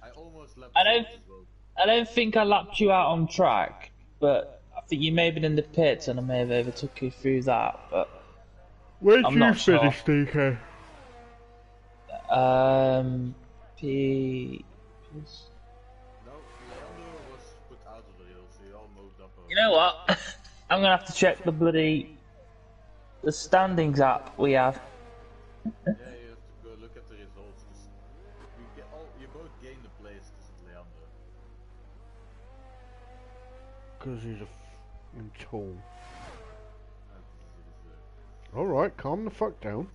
S2: I almost lapped
S1: I
S2: George
S1: don't,
S2: as well.
S1: I don't think I lapped you out on track, but I think you may have been in the pits and I may have overtook you through that, but
S3: Where'd
S1: I'm
S3: you
S1: not sure.
S3: finish, DK?
S1: P.
S2: No, Leandro was put out of the race, so you all moved up.
S1: You know what? I'm gonna have to check the standings app we have.
S2: Yeah, you have to go look at the results. You both gained the place because of Leandro.
S3: Because he's a f***ing tool.
S2: Because he deserved.
S3: Alright, calm the fuck down.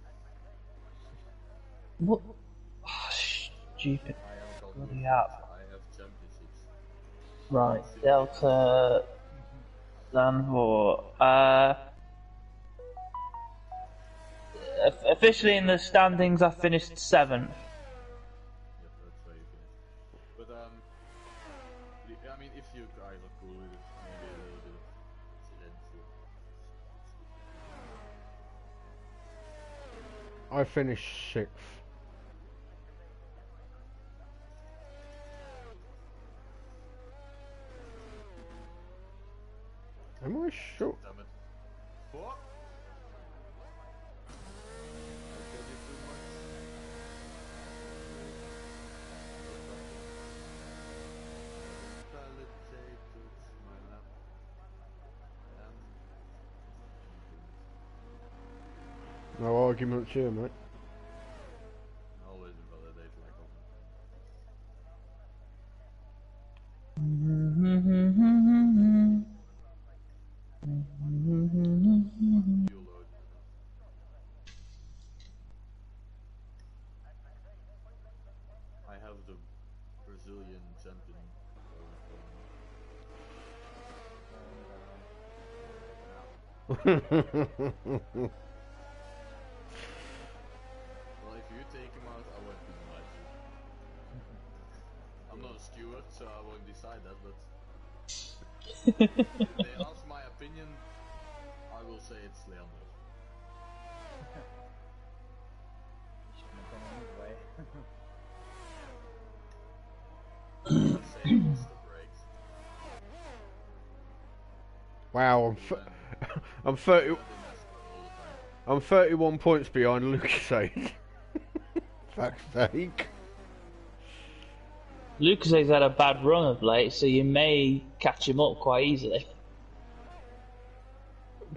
S1: What? Oh, stupid
S2: I have got
S1: bloody
S2: good
S1: app.
S2: points. I have championships.
S1: Right, Delta Danvor. Officially in the standings, I finished 7th.
S2: Yep, that's where you finished. But I mean, if you guys are cool with it, maybe a little bit of Silencio.
S3: I finished 6th. Am I sure?
S2: Damn it. What? I told you too much. Validated my lap.
S3: No arguments here, mate.
S2: Always invalidate like all. Fuel load. I have the Brazilian champion going for me. Well, if you take him out, I won't penalize you. I'm not a steward, so I won't decide that, but if they ask my opinion, I will say it's Leandro.
S4: Shouldn't have been anyway.
S2: The same was the brakes.
S3: Wow, I'm 30. I'm 31 points behind Lucas 8. Fuck's sake.
S1: Lucas has had a bad run of late, so you may catch him up quite easily.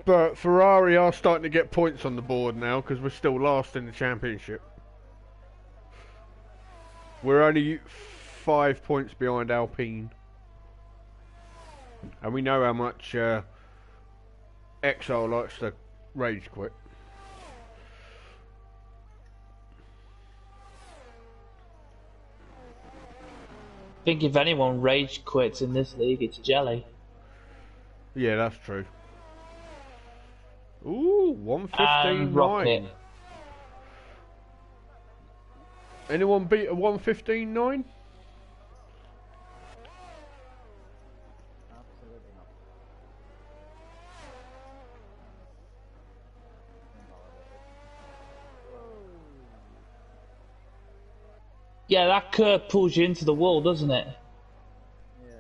S3: But Ferrari are starting to get points on the board now because we're still last in the championship. We're only 5 points behind Alpine. And we know how much Exile likes to rage quit.
S1: I think if anyone rage quits in this league, it's Jelly.
S3: Yeah, that's true. Ooh,
S1: And Rocket.
S3: 115.9. Anyone beat a 115.9?
S4: Absolutely not.
S1: Yeah, that curve pulls you into the wall, doesn't it?
S4: Yeah.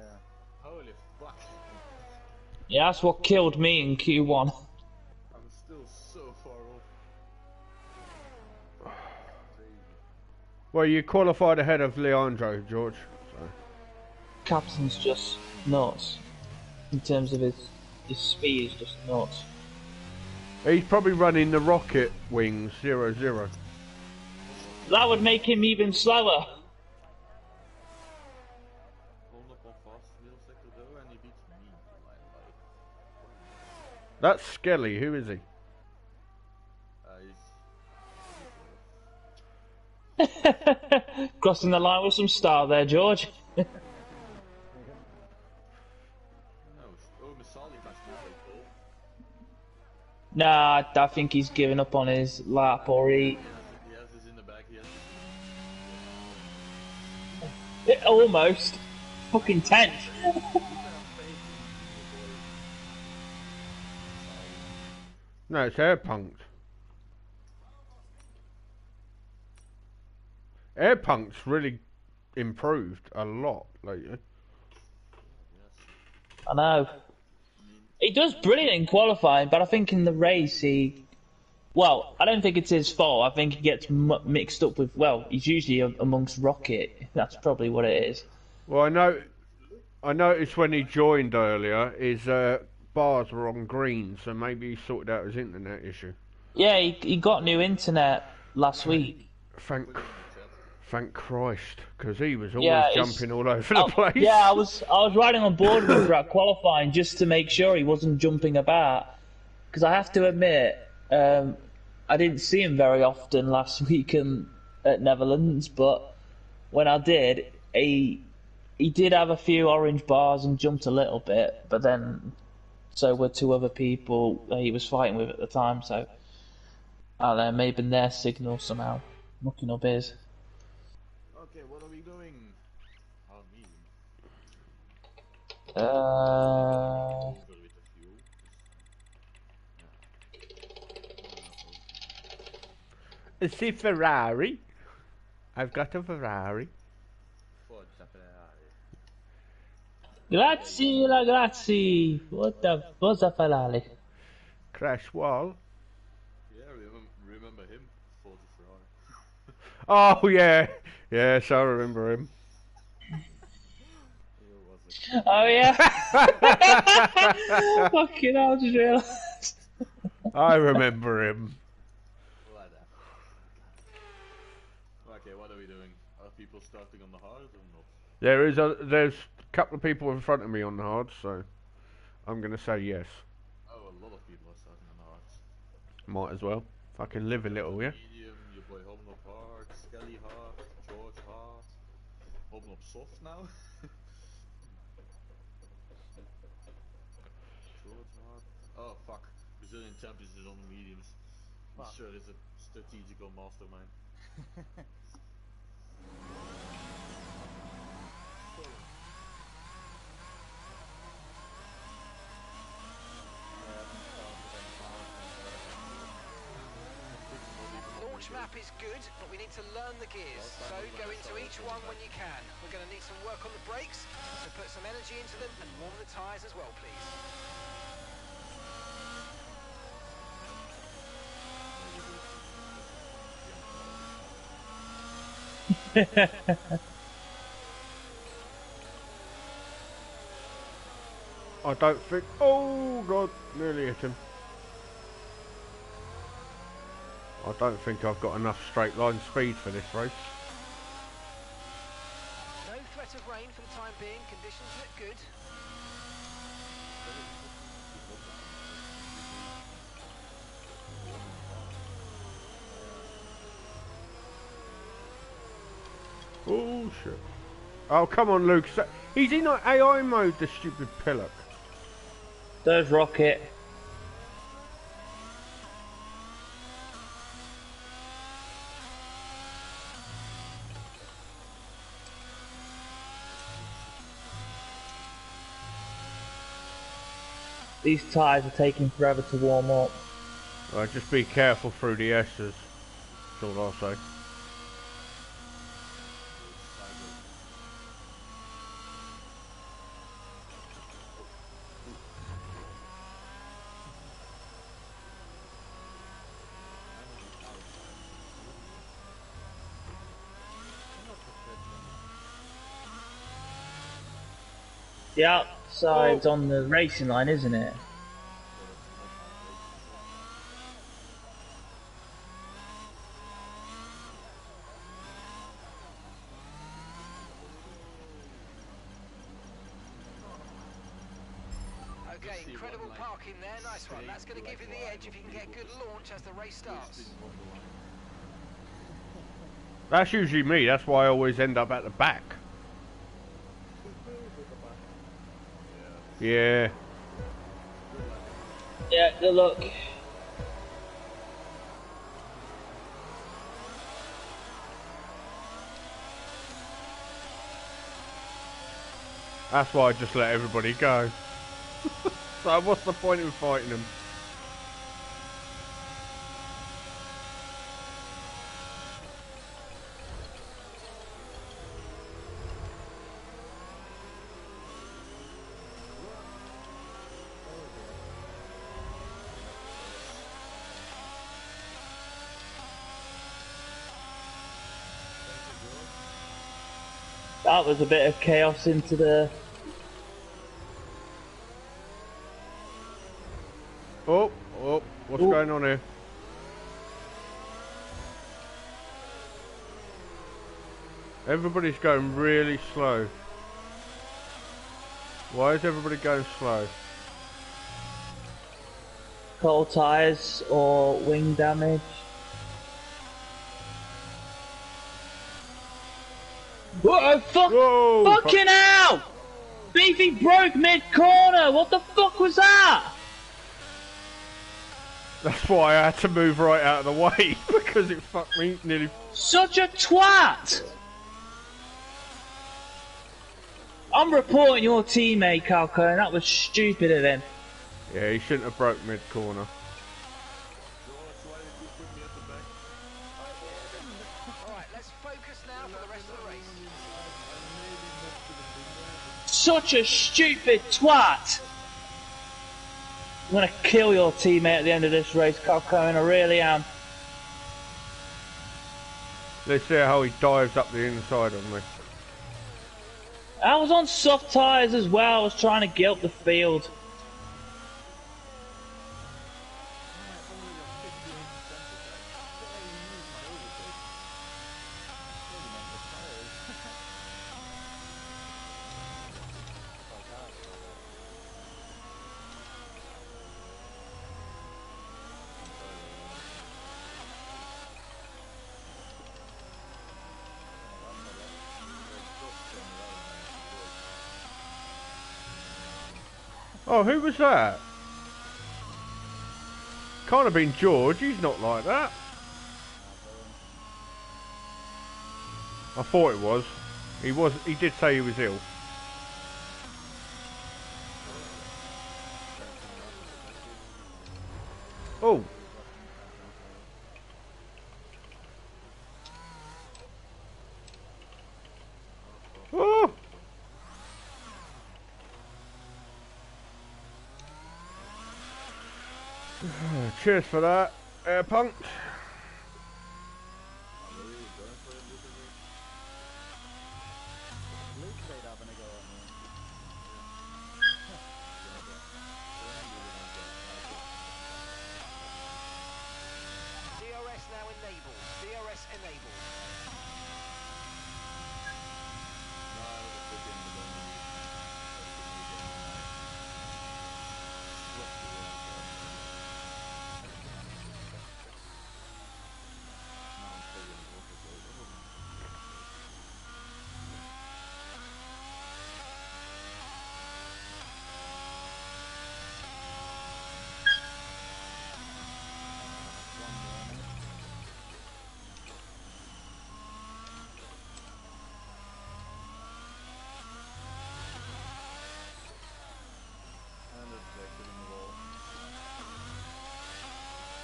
S2: Holy fuck.
S1: Yeah, that's what killed me in Q1.
S2: I'm still so far off. Crazy.
S3: Well, you qualified ahead of Leandro, George. So.
S1: Captain's just nuts. In terms of his speed is just nuts.
S3: He's probably running the rocket wings 0-0.
S1: That would make him even slower.
S2: Hold up on fast wheel sector though, and he beats me.
S3: That's Skelly. Who is he?
S2: He's
S1: Crossing the line with some style there, George.
S2: No, Masali passed me so cool.
S1: Nah, I think he's given up on his lap, or
S2: He has this in the back, he has this
S1: it almost fucking tenth.
S3: No, it's air punked. Air punk's really improved a lot lately.
S1: I know. He does brilliant in qualifying, but I think in the race well, I don't think it's his fault. I think he gets mixed up with, well, he's usually amongst Rocket. That's probably what it is.
S3: Well, I noticed when he joined earlier, his bars were on green, so maybe he sorted out his internet issue.
S1: Yeah, he got new internet last week.
S3: Thank Christ, because he was always jumping all over the place.
S1: Yeah, I was riding on board with him throughout qualifying just to make sure he wasn't jumping about. Because I have to admit, I didn't see him very often last week at Netherlands, but when I did, he did have a few orange bars and jumped a little bit, but then so were two other people he was fighting with at the time, so I don't know, maybe their signal somehow mucking up his.
S2: Okay, what are we doing? Oh, me.
S3: It's a Ferrari. I've got a Ferrari.
S1: Grazie ragazzi! What the cosa Ferrari?
S3: Crash wall.
S2: Yeah, remember him? 40 Ferrari.
S3: Oh yeah, yes, I remember him.
S1: Oh yeah. Fucking hell, I just realised.
S3: I remember him.
S2: Okay, what are we doing? Are people starting on the hard or not?
S3: There's a couple of people in front of me on the hard, so I'm gonna say yes.
S2: Oh, a lot of people are starting on the hard.
S3: Might as well. Fucking live a little, yeah.
S2: Medium, your boy Hobnob hard, Skelly hard, George hard, Hobnob soft now. George hard. Oh fuck, Brazilian Champions is on the mediums. I'm sure there's a strategical mastermind.
S5: Launch map is good, but we need to learn the gears. So go into each one when you can. We're going to need some work on the brakes, so put some energy into them and warm the tyres as well, please.
S3: I don't think. Oh god, nearly hit him. I don't think I've got enough straight line speed for this race.
S5: No threat of rain for the time being. Conditions look good.
S3: Oh shit. Oh come on, Luke. He's in AI mode, the stupid pillock.
S1: There's Rocket. These tyres are taking forever to warm up.
S3: Right, just be careful through the S's. That's all I'll say.
S1: The outside's on the racing line, isn't it?
S5: Okay, incredible parking there. Nice one. That's going to give you the edge if you can get good launch as the race starts.
S3: That's usually me. That's why I always end up at the back. Yeah.
S1: Yeah, good luck.
S3: That's why I just let everybody go. So what's the point in fighting them?
S1: That was a bit of chaos into the...
S3: Oh, what's going on here? Everybody's going really slow. Why is everybody going slow?
S1: cold tires or wing damage. Whoa,
S3: Whoa!
S1: fucking hell! Beefy broke mid-corner, what the fuck was that?
S3: That's why I had to move right out of the way, because it fucked me nearly...
S1: Such a twat! I'm reporting your teammate, Calco, and that was stupid of him.
S3: Yeah, he shouldn't have broke mid-corner.
S5: Alright, let's focus now for the rest of the race.
S1: Such a stupid twat! I'm gonna kill your teammate at the end of this race, Calco, and I really am.
S3: Let's see how he dives up the inside on me.
S1: I was on soft tyres as well, I was trying to get up the field.
S3: Oh, who was that? Can't have been George, he's not like that. I thought it was. He did say he was ill. Oh. Oh. Cheers for that, Air Punk.
S5: DRS now enabled. DRS enabled.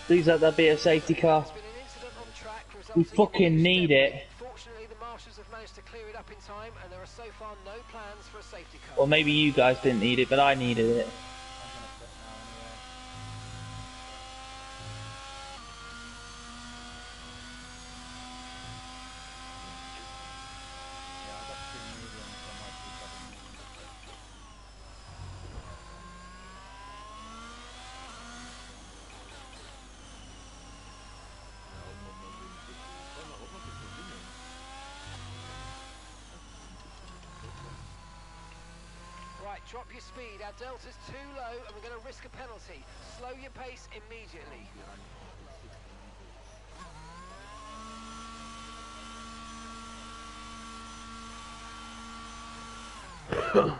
S1: Please let that be a safety car.
S5: There's been an incident on track
S1: We
S5: resulting in
S1: fucking need
S5: debris.
S1: it.
S5: Fortunately, the marshals have managed to clear it up in time, and there are so far no plans for a safety car.
S1: Or maybe you guys didn't need it, but I needed it.
S5: Right, drop your speed. Our delta's too low, and we're going to risk a penalty. Slow your pace immediately.
S2: Just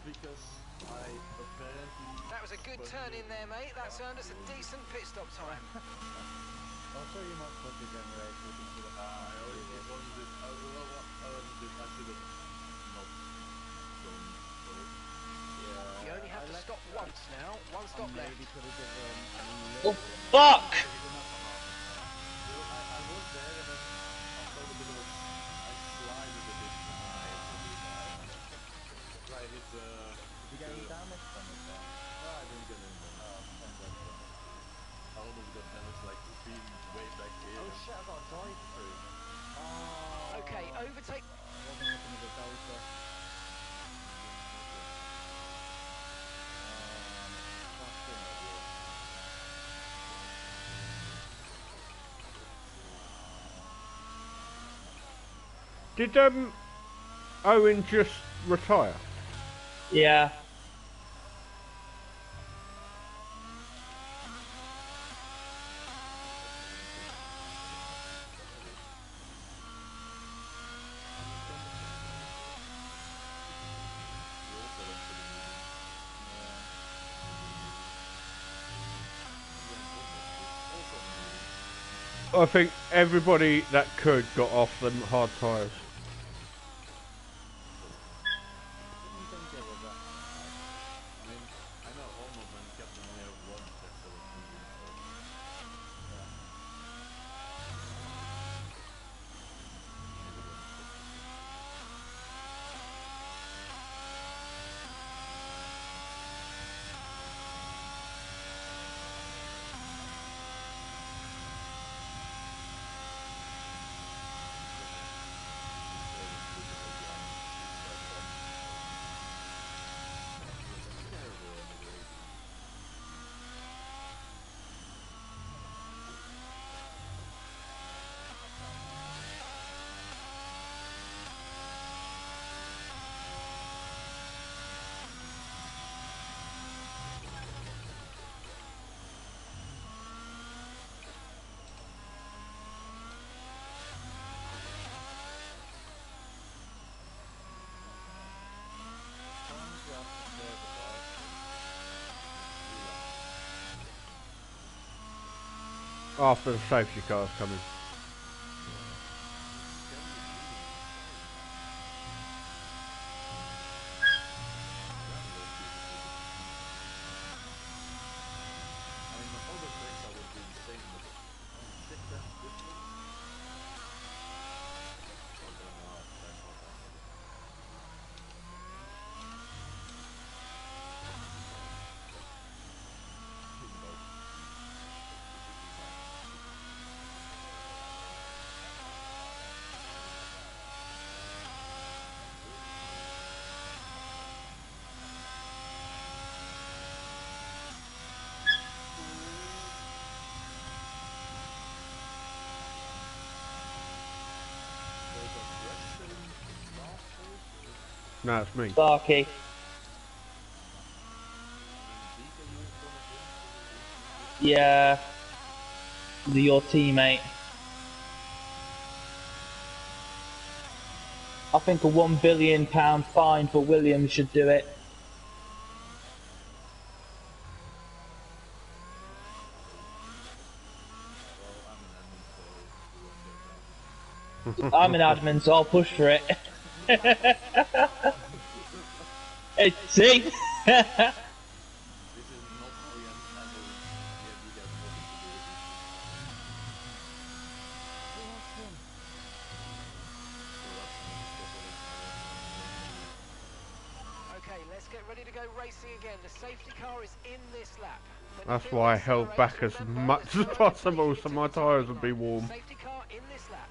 S2: because I apparently...
S5: That was a good turn in there, mate. That's earned us a decent pit stop time.
S4: I'll show you my footage anyway, so you can see what
S2: I always it wasn't it. I should have not gone for it.
S4: Yeah.
S5: You only have to stop once now. One stop left.
S4: Maybe could have given a
S1: Oh,
S4: little bit
S1: fuck!
S2: I was there and then I felt a bit of I slided a bit and I had to do that. Right, it's
S4: Did you get any damage from it then?
S2: no, I didn't get any damage.
S4: Oh, thank God.
S2: I almost got damage like being way back here.
S4: Oh shit, I got a drive through. Oh.
S5: Okay, overtake.
S4: I wasn't looking at the delta. Fucking idiot.
S3: Did Owen just retire?
S1: Yeah.
S3: I think everybody that could got off them hard tyres.
S4: What do you think it was that?
S2: I mean, I know almost when Captain only have one test that was moving, so
S3: After the safety car's coming.
S2: I mean, the other tricks I would do the same, but shit, that's different. I don't know how to time for that.
S3: No, it's me.
S1: Sparky. Yeah. Your teammate. I think a £1 billion fine for Williams should do it. I'm an admin, so I'll push for it. Hey, see?
S2: This is not how you handle you guys nothing to do with
S5: Okay, let's get ready to go racing again. The safety car is in this lap. When the
S3: That's
S5: field
S3: why I held
S5: accelerates,
S3: back as
S5: remember,
S3: much
S5: there's
S3: as
S5: no
S3: possible
S5: overtaking
S3: so
S5: to
S3: my
S5: the
S3: tyres would be
S5: line.
S3: warm.
S5: Safety car in this lap.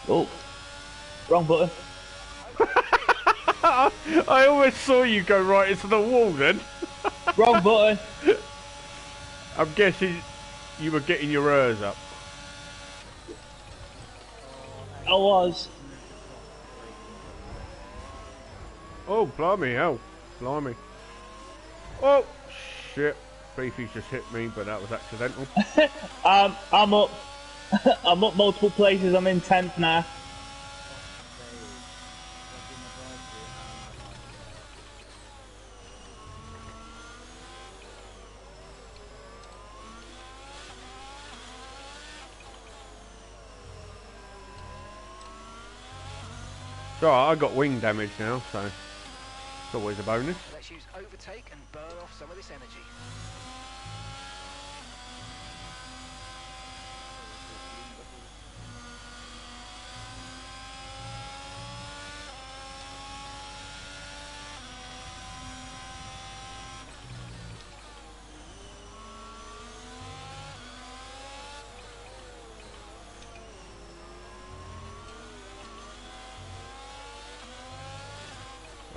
S1: Oh, wrong button.
S3: I almost saw you go right into the wall then.
S1: Wrong button.
S3: I'm guessing you were getting your hers up.
S1: I was.
S3: Oh, blimey, hell. Blimey. Oh, shit. Beefy's just hit me, but that was accidental.
S1: I'm up. I'm up multiple places. I'm in 10th now.
S3: So I got wing damage now, so it's always a bonus.
S5: Let's use overtake and burn off some of this energy.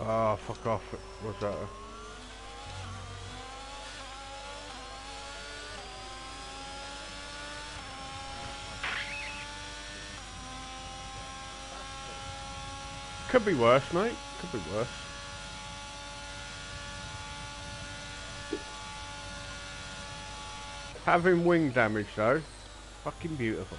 S3: Oh, fuck off. Was that a... Could be worse, mate. Could be worse. Having wing damage, though. Fucking beautiful.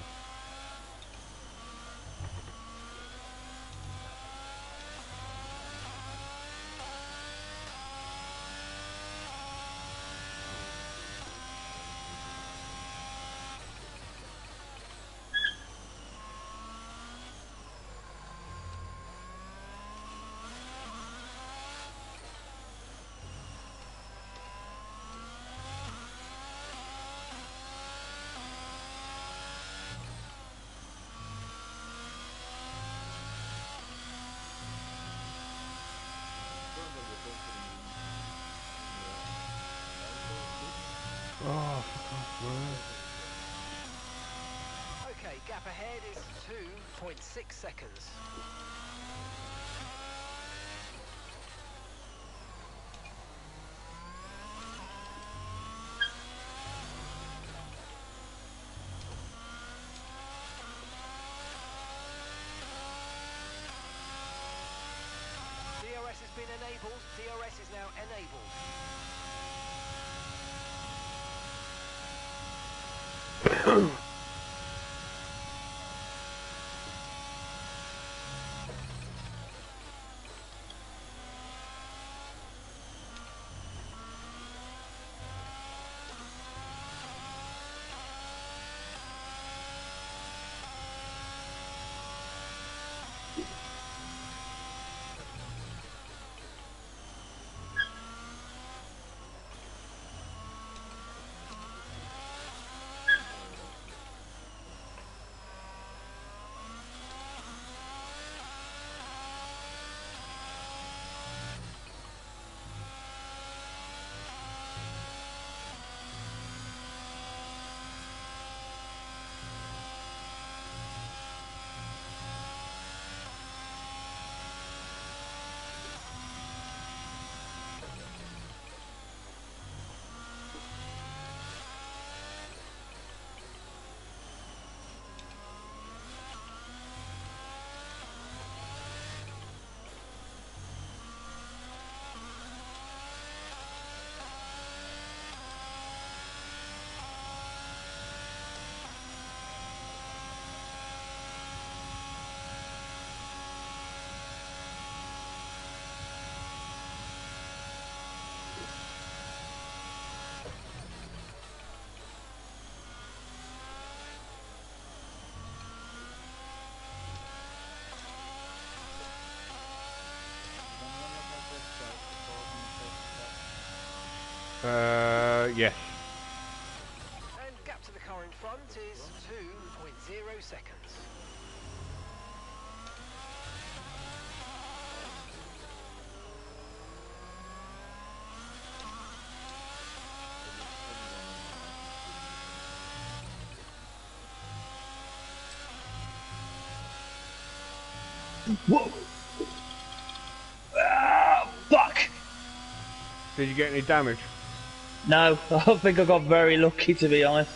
S3: Oh, fuck off, man.
S5: Okay, gap ahead is 2.6 seconds. DRS has been enabled. DRS is now enabled.
S3: Yes.
S5: And gap to the car in front is 2.0 seconds.
S1: Whoa! Ah, fuck!
S3: Did you get any damage?
S1: No, I think I got very lucky, to be honest.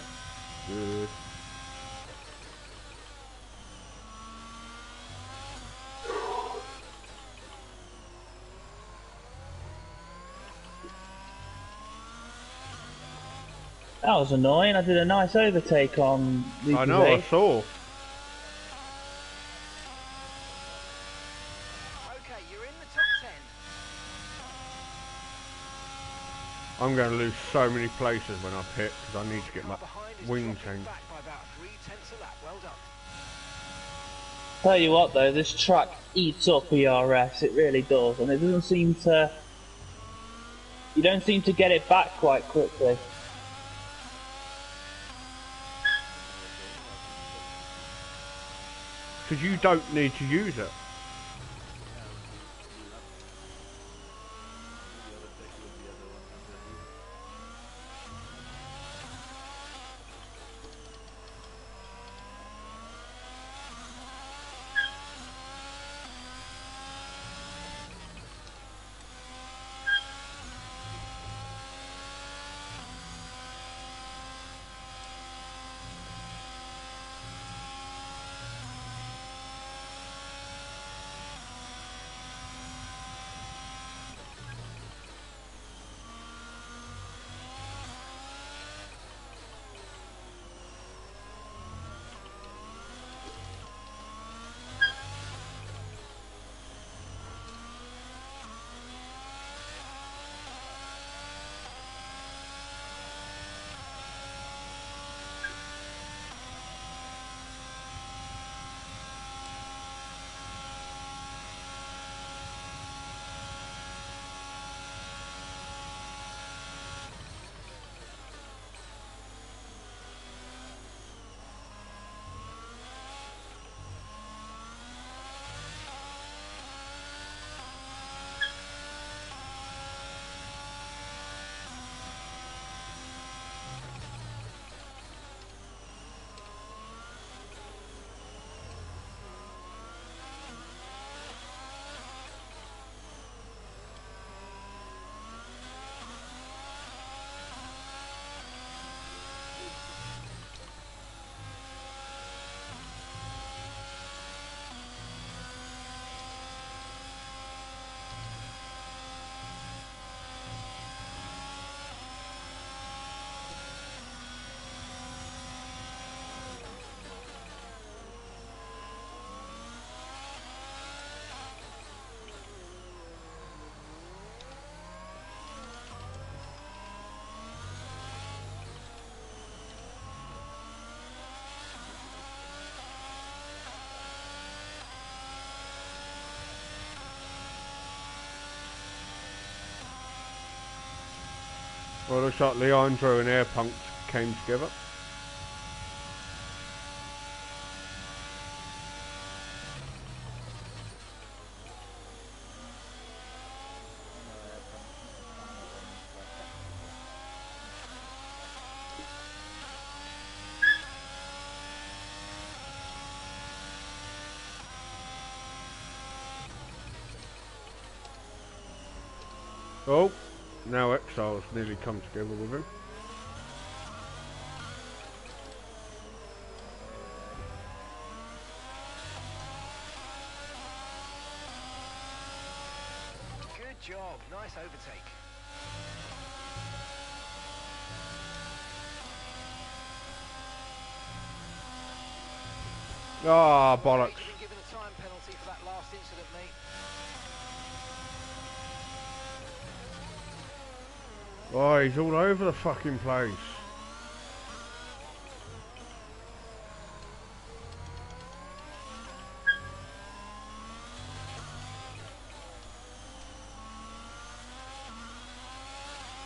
S3: Good.
S1: That was annoying. I did a nice overtake on Lucas
S3: I know, I
S1: 8.
S3: saw.
S5: Okay, you're in the top 10.
S3: I'm going to lose so many places when I pit because I need to get my
S5: Car behind is
S3: wing
S5: dropping
S3: changed.
S5: back by about 3/10 a lap. Well done.
S1: Tell you what though, this track eats up ERS. It really does, and it doesn't seem to. You don't seem to get it back quite quickly.
S3: Because you don't need to use it.
S2: The other tech with the other 100 liters.
S3: Well, it looks like Leandro and Airpunk came together.
S4: I'm not a fan of him, but
S3: Oh, now Exile's nearly come together with him.
S5: Good job. Nice overtake.
S3: Ah,
S5: Right,
S3: bollocks.
S5: you've been given a time penalty for that last incident, mate.
S3: Oh, he's all over the fucking place.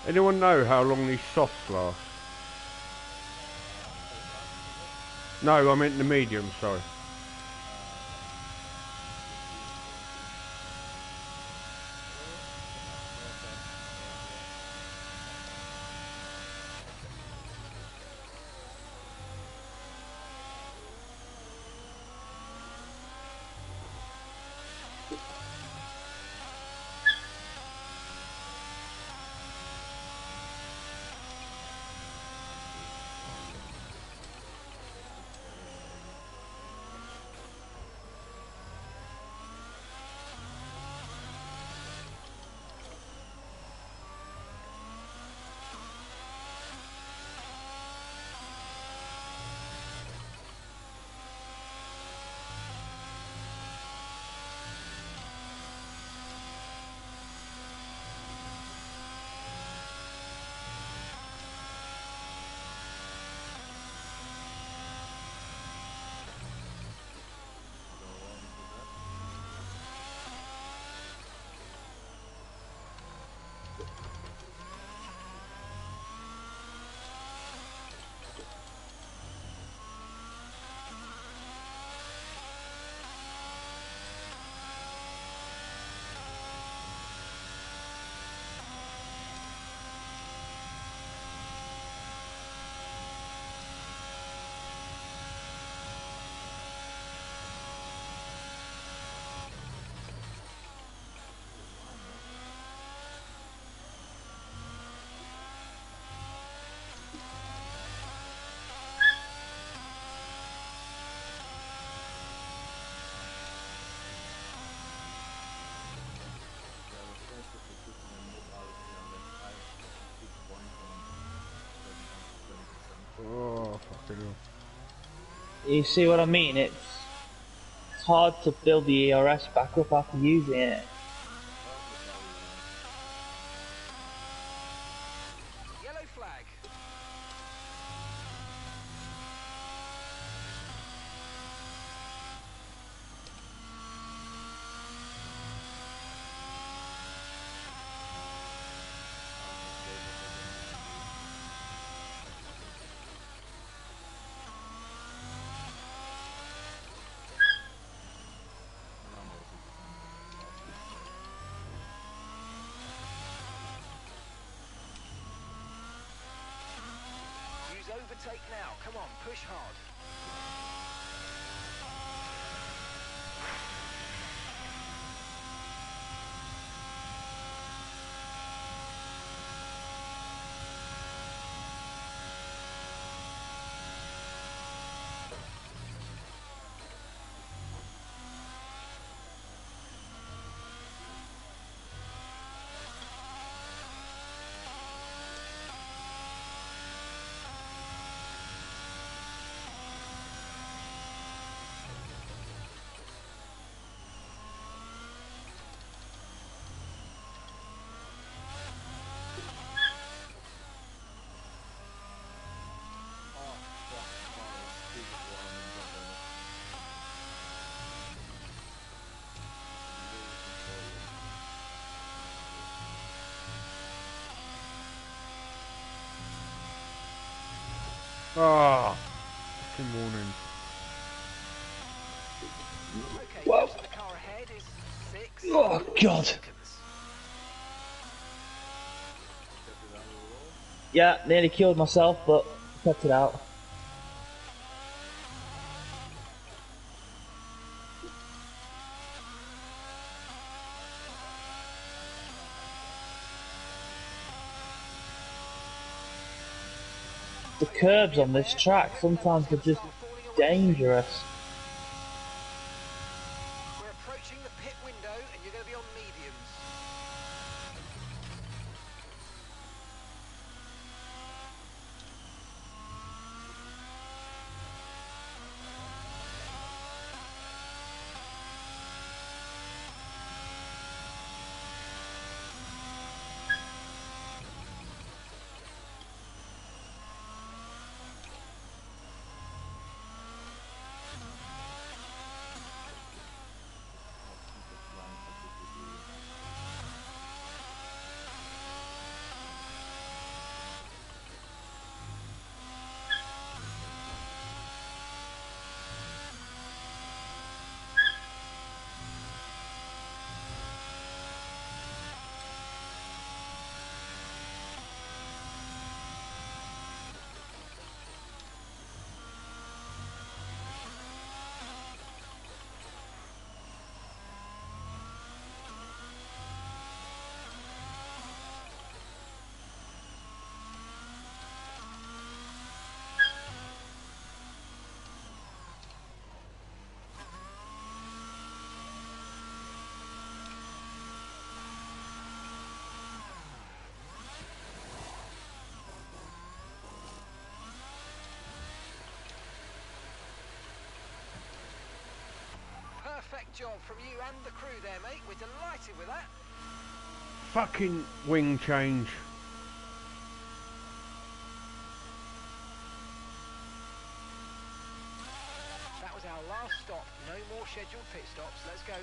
S3: Anyone know how long these softs last? No, I meant the medium, sorry.
S1: You see what I mean? It's hard to build the ERS back up after using it.
S5: Yellow flag. Use overtake now. Come on, push hard.
S3: Ah, good morning.
S5: Okay,
S1: Whoa.
S5: ghost of the car ahead is 6
S1: Oh God.
S5: seconds.
S1: Yeah, nearly killed myself, but kept it out. The curbs on this track sometimes are just dangerous.
S5: We're approaching the pit window and you're going to be on mediums. Perfect job from you and the crew there, mate. We're delighted with that.
S3: Fucking wing change.
S5: That was our last stop. No more scheduled pit stops. Let's go.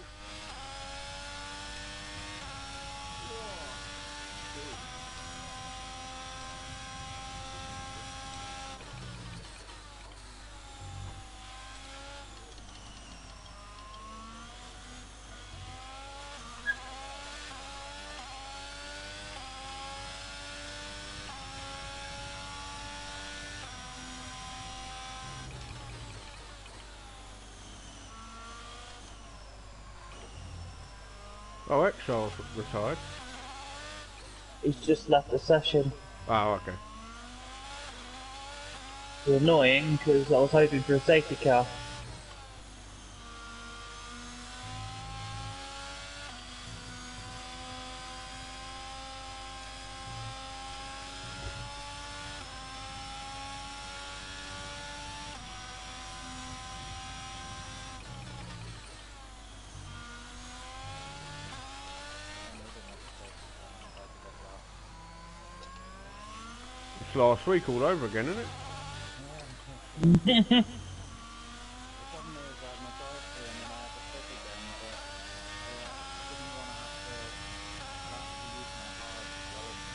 S3: Oh, Exile's retired.
S1: He's just left the session.
S3: Oh, okay.
S1: It's annoying because I was hoping for a safety car.
S3: It's last week all over again, isn't it?
S4: The problem is I had my drive-through and then I had the fuzz again, but I didn't want to have to use my hard dwelling unit.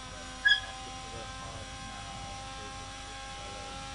S4: But I'll stick to the hard now and do the quick dwelling.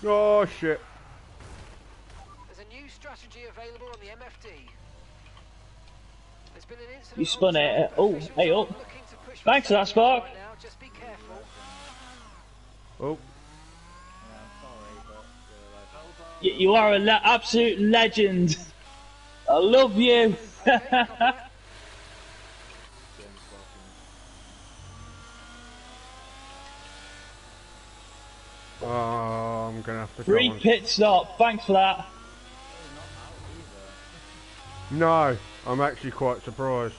S3: Oh shit.
S5: There's a new strategy available on the MFD. There's been an incident
S1: You spun
S5: on
S1: it.
S5: track, but
S1: Oh,
S5: officials
S1: hey
S5: aren't
S1: up.
S5: looking to push
S1: Thanks for that,
S5: safety
S1: Spark.
S5: right now. Just be careful.
S3: Oh.
S4: Yeah, I'm sorry, but
S1: You are an absolute legend. I love you.
S5: Okay, copy that.
S3: Oh, I'm gonna have to
S1: Free
S3: go on.
S1: pit stop. Thanks for that.
S4: oh, not out either.
S3: No, I'm actually quite surprised.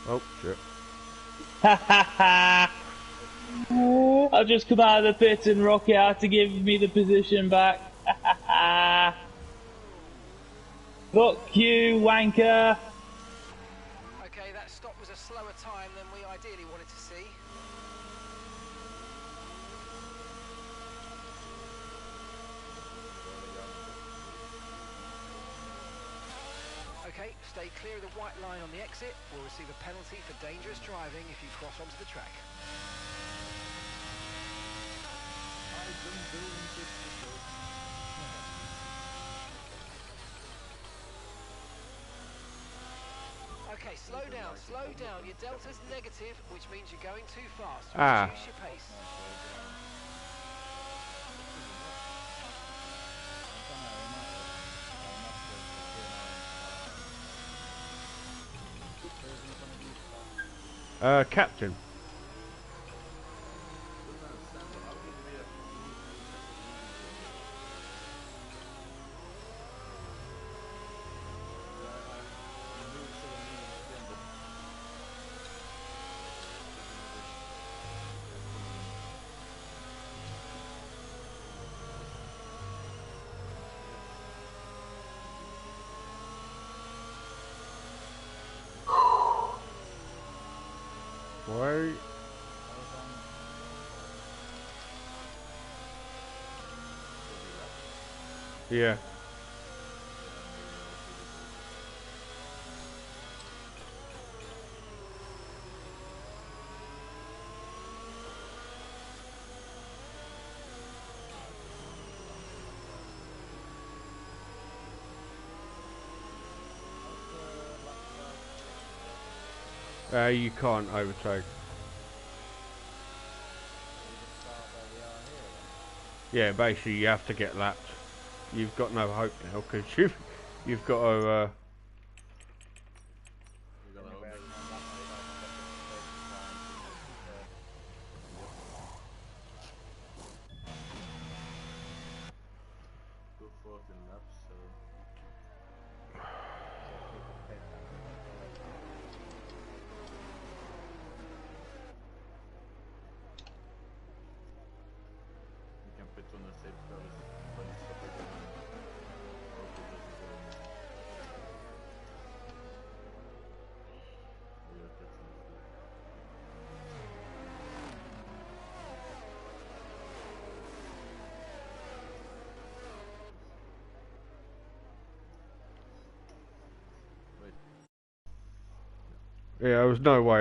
S3: Oh shit.
S1: I've just come out of the pit and Rocky had to give me the position back. Fuck you, wanker.
S5: Okay, that stop was a slower time than we ideally wanted to see. Okay, stay clear of the white line on the exit. We'll receive a penalty for dangerous driving if you cross onto the track. Okay, slow down, slow down. Your delta's negative, which means you're going too fast.
S3: Ah.
S5: Reduce your pace.
S3: Captain. Wait. Yeah. You can't overtake. Yeah, basically you have to get lapped. You've got no hope now because you've got to. Yeah, there was no way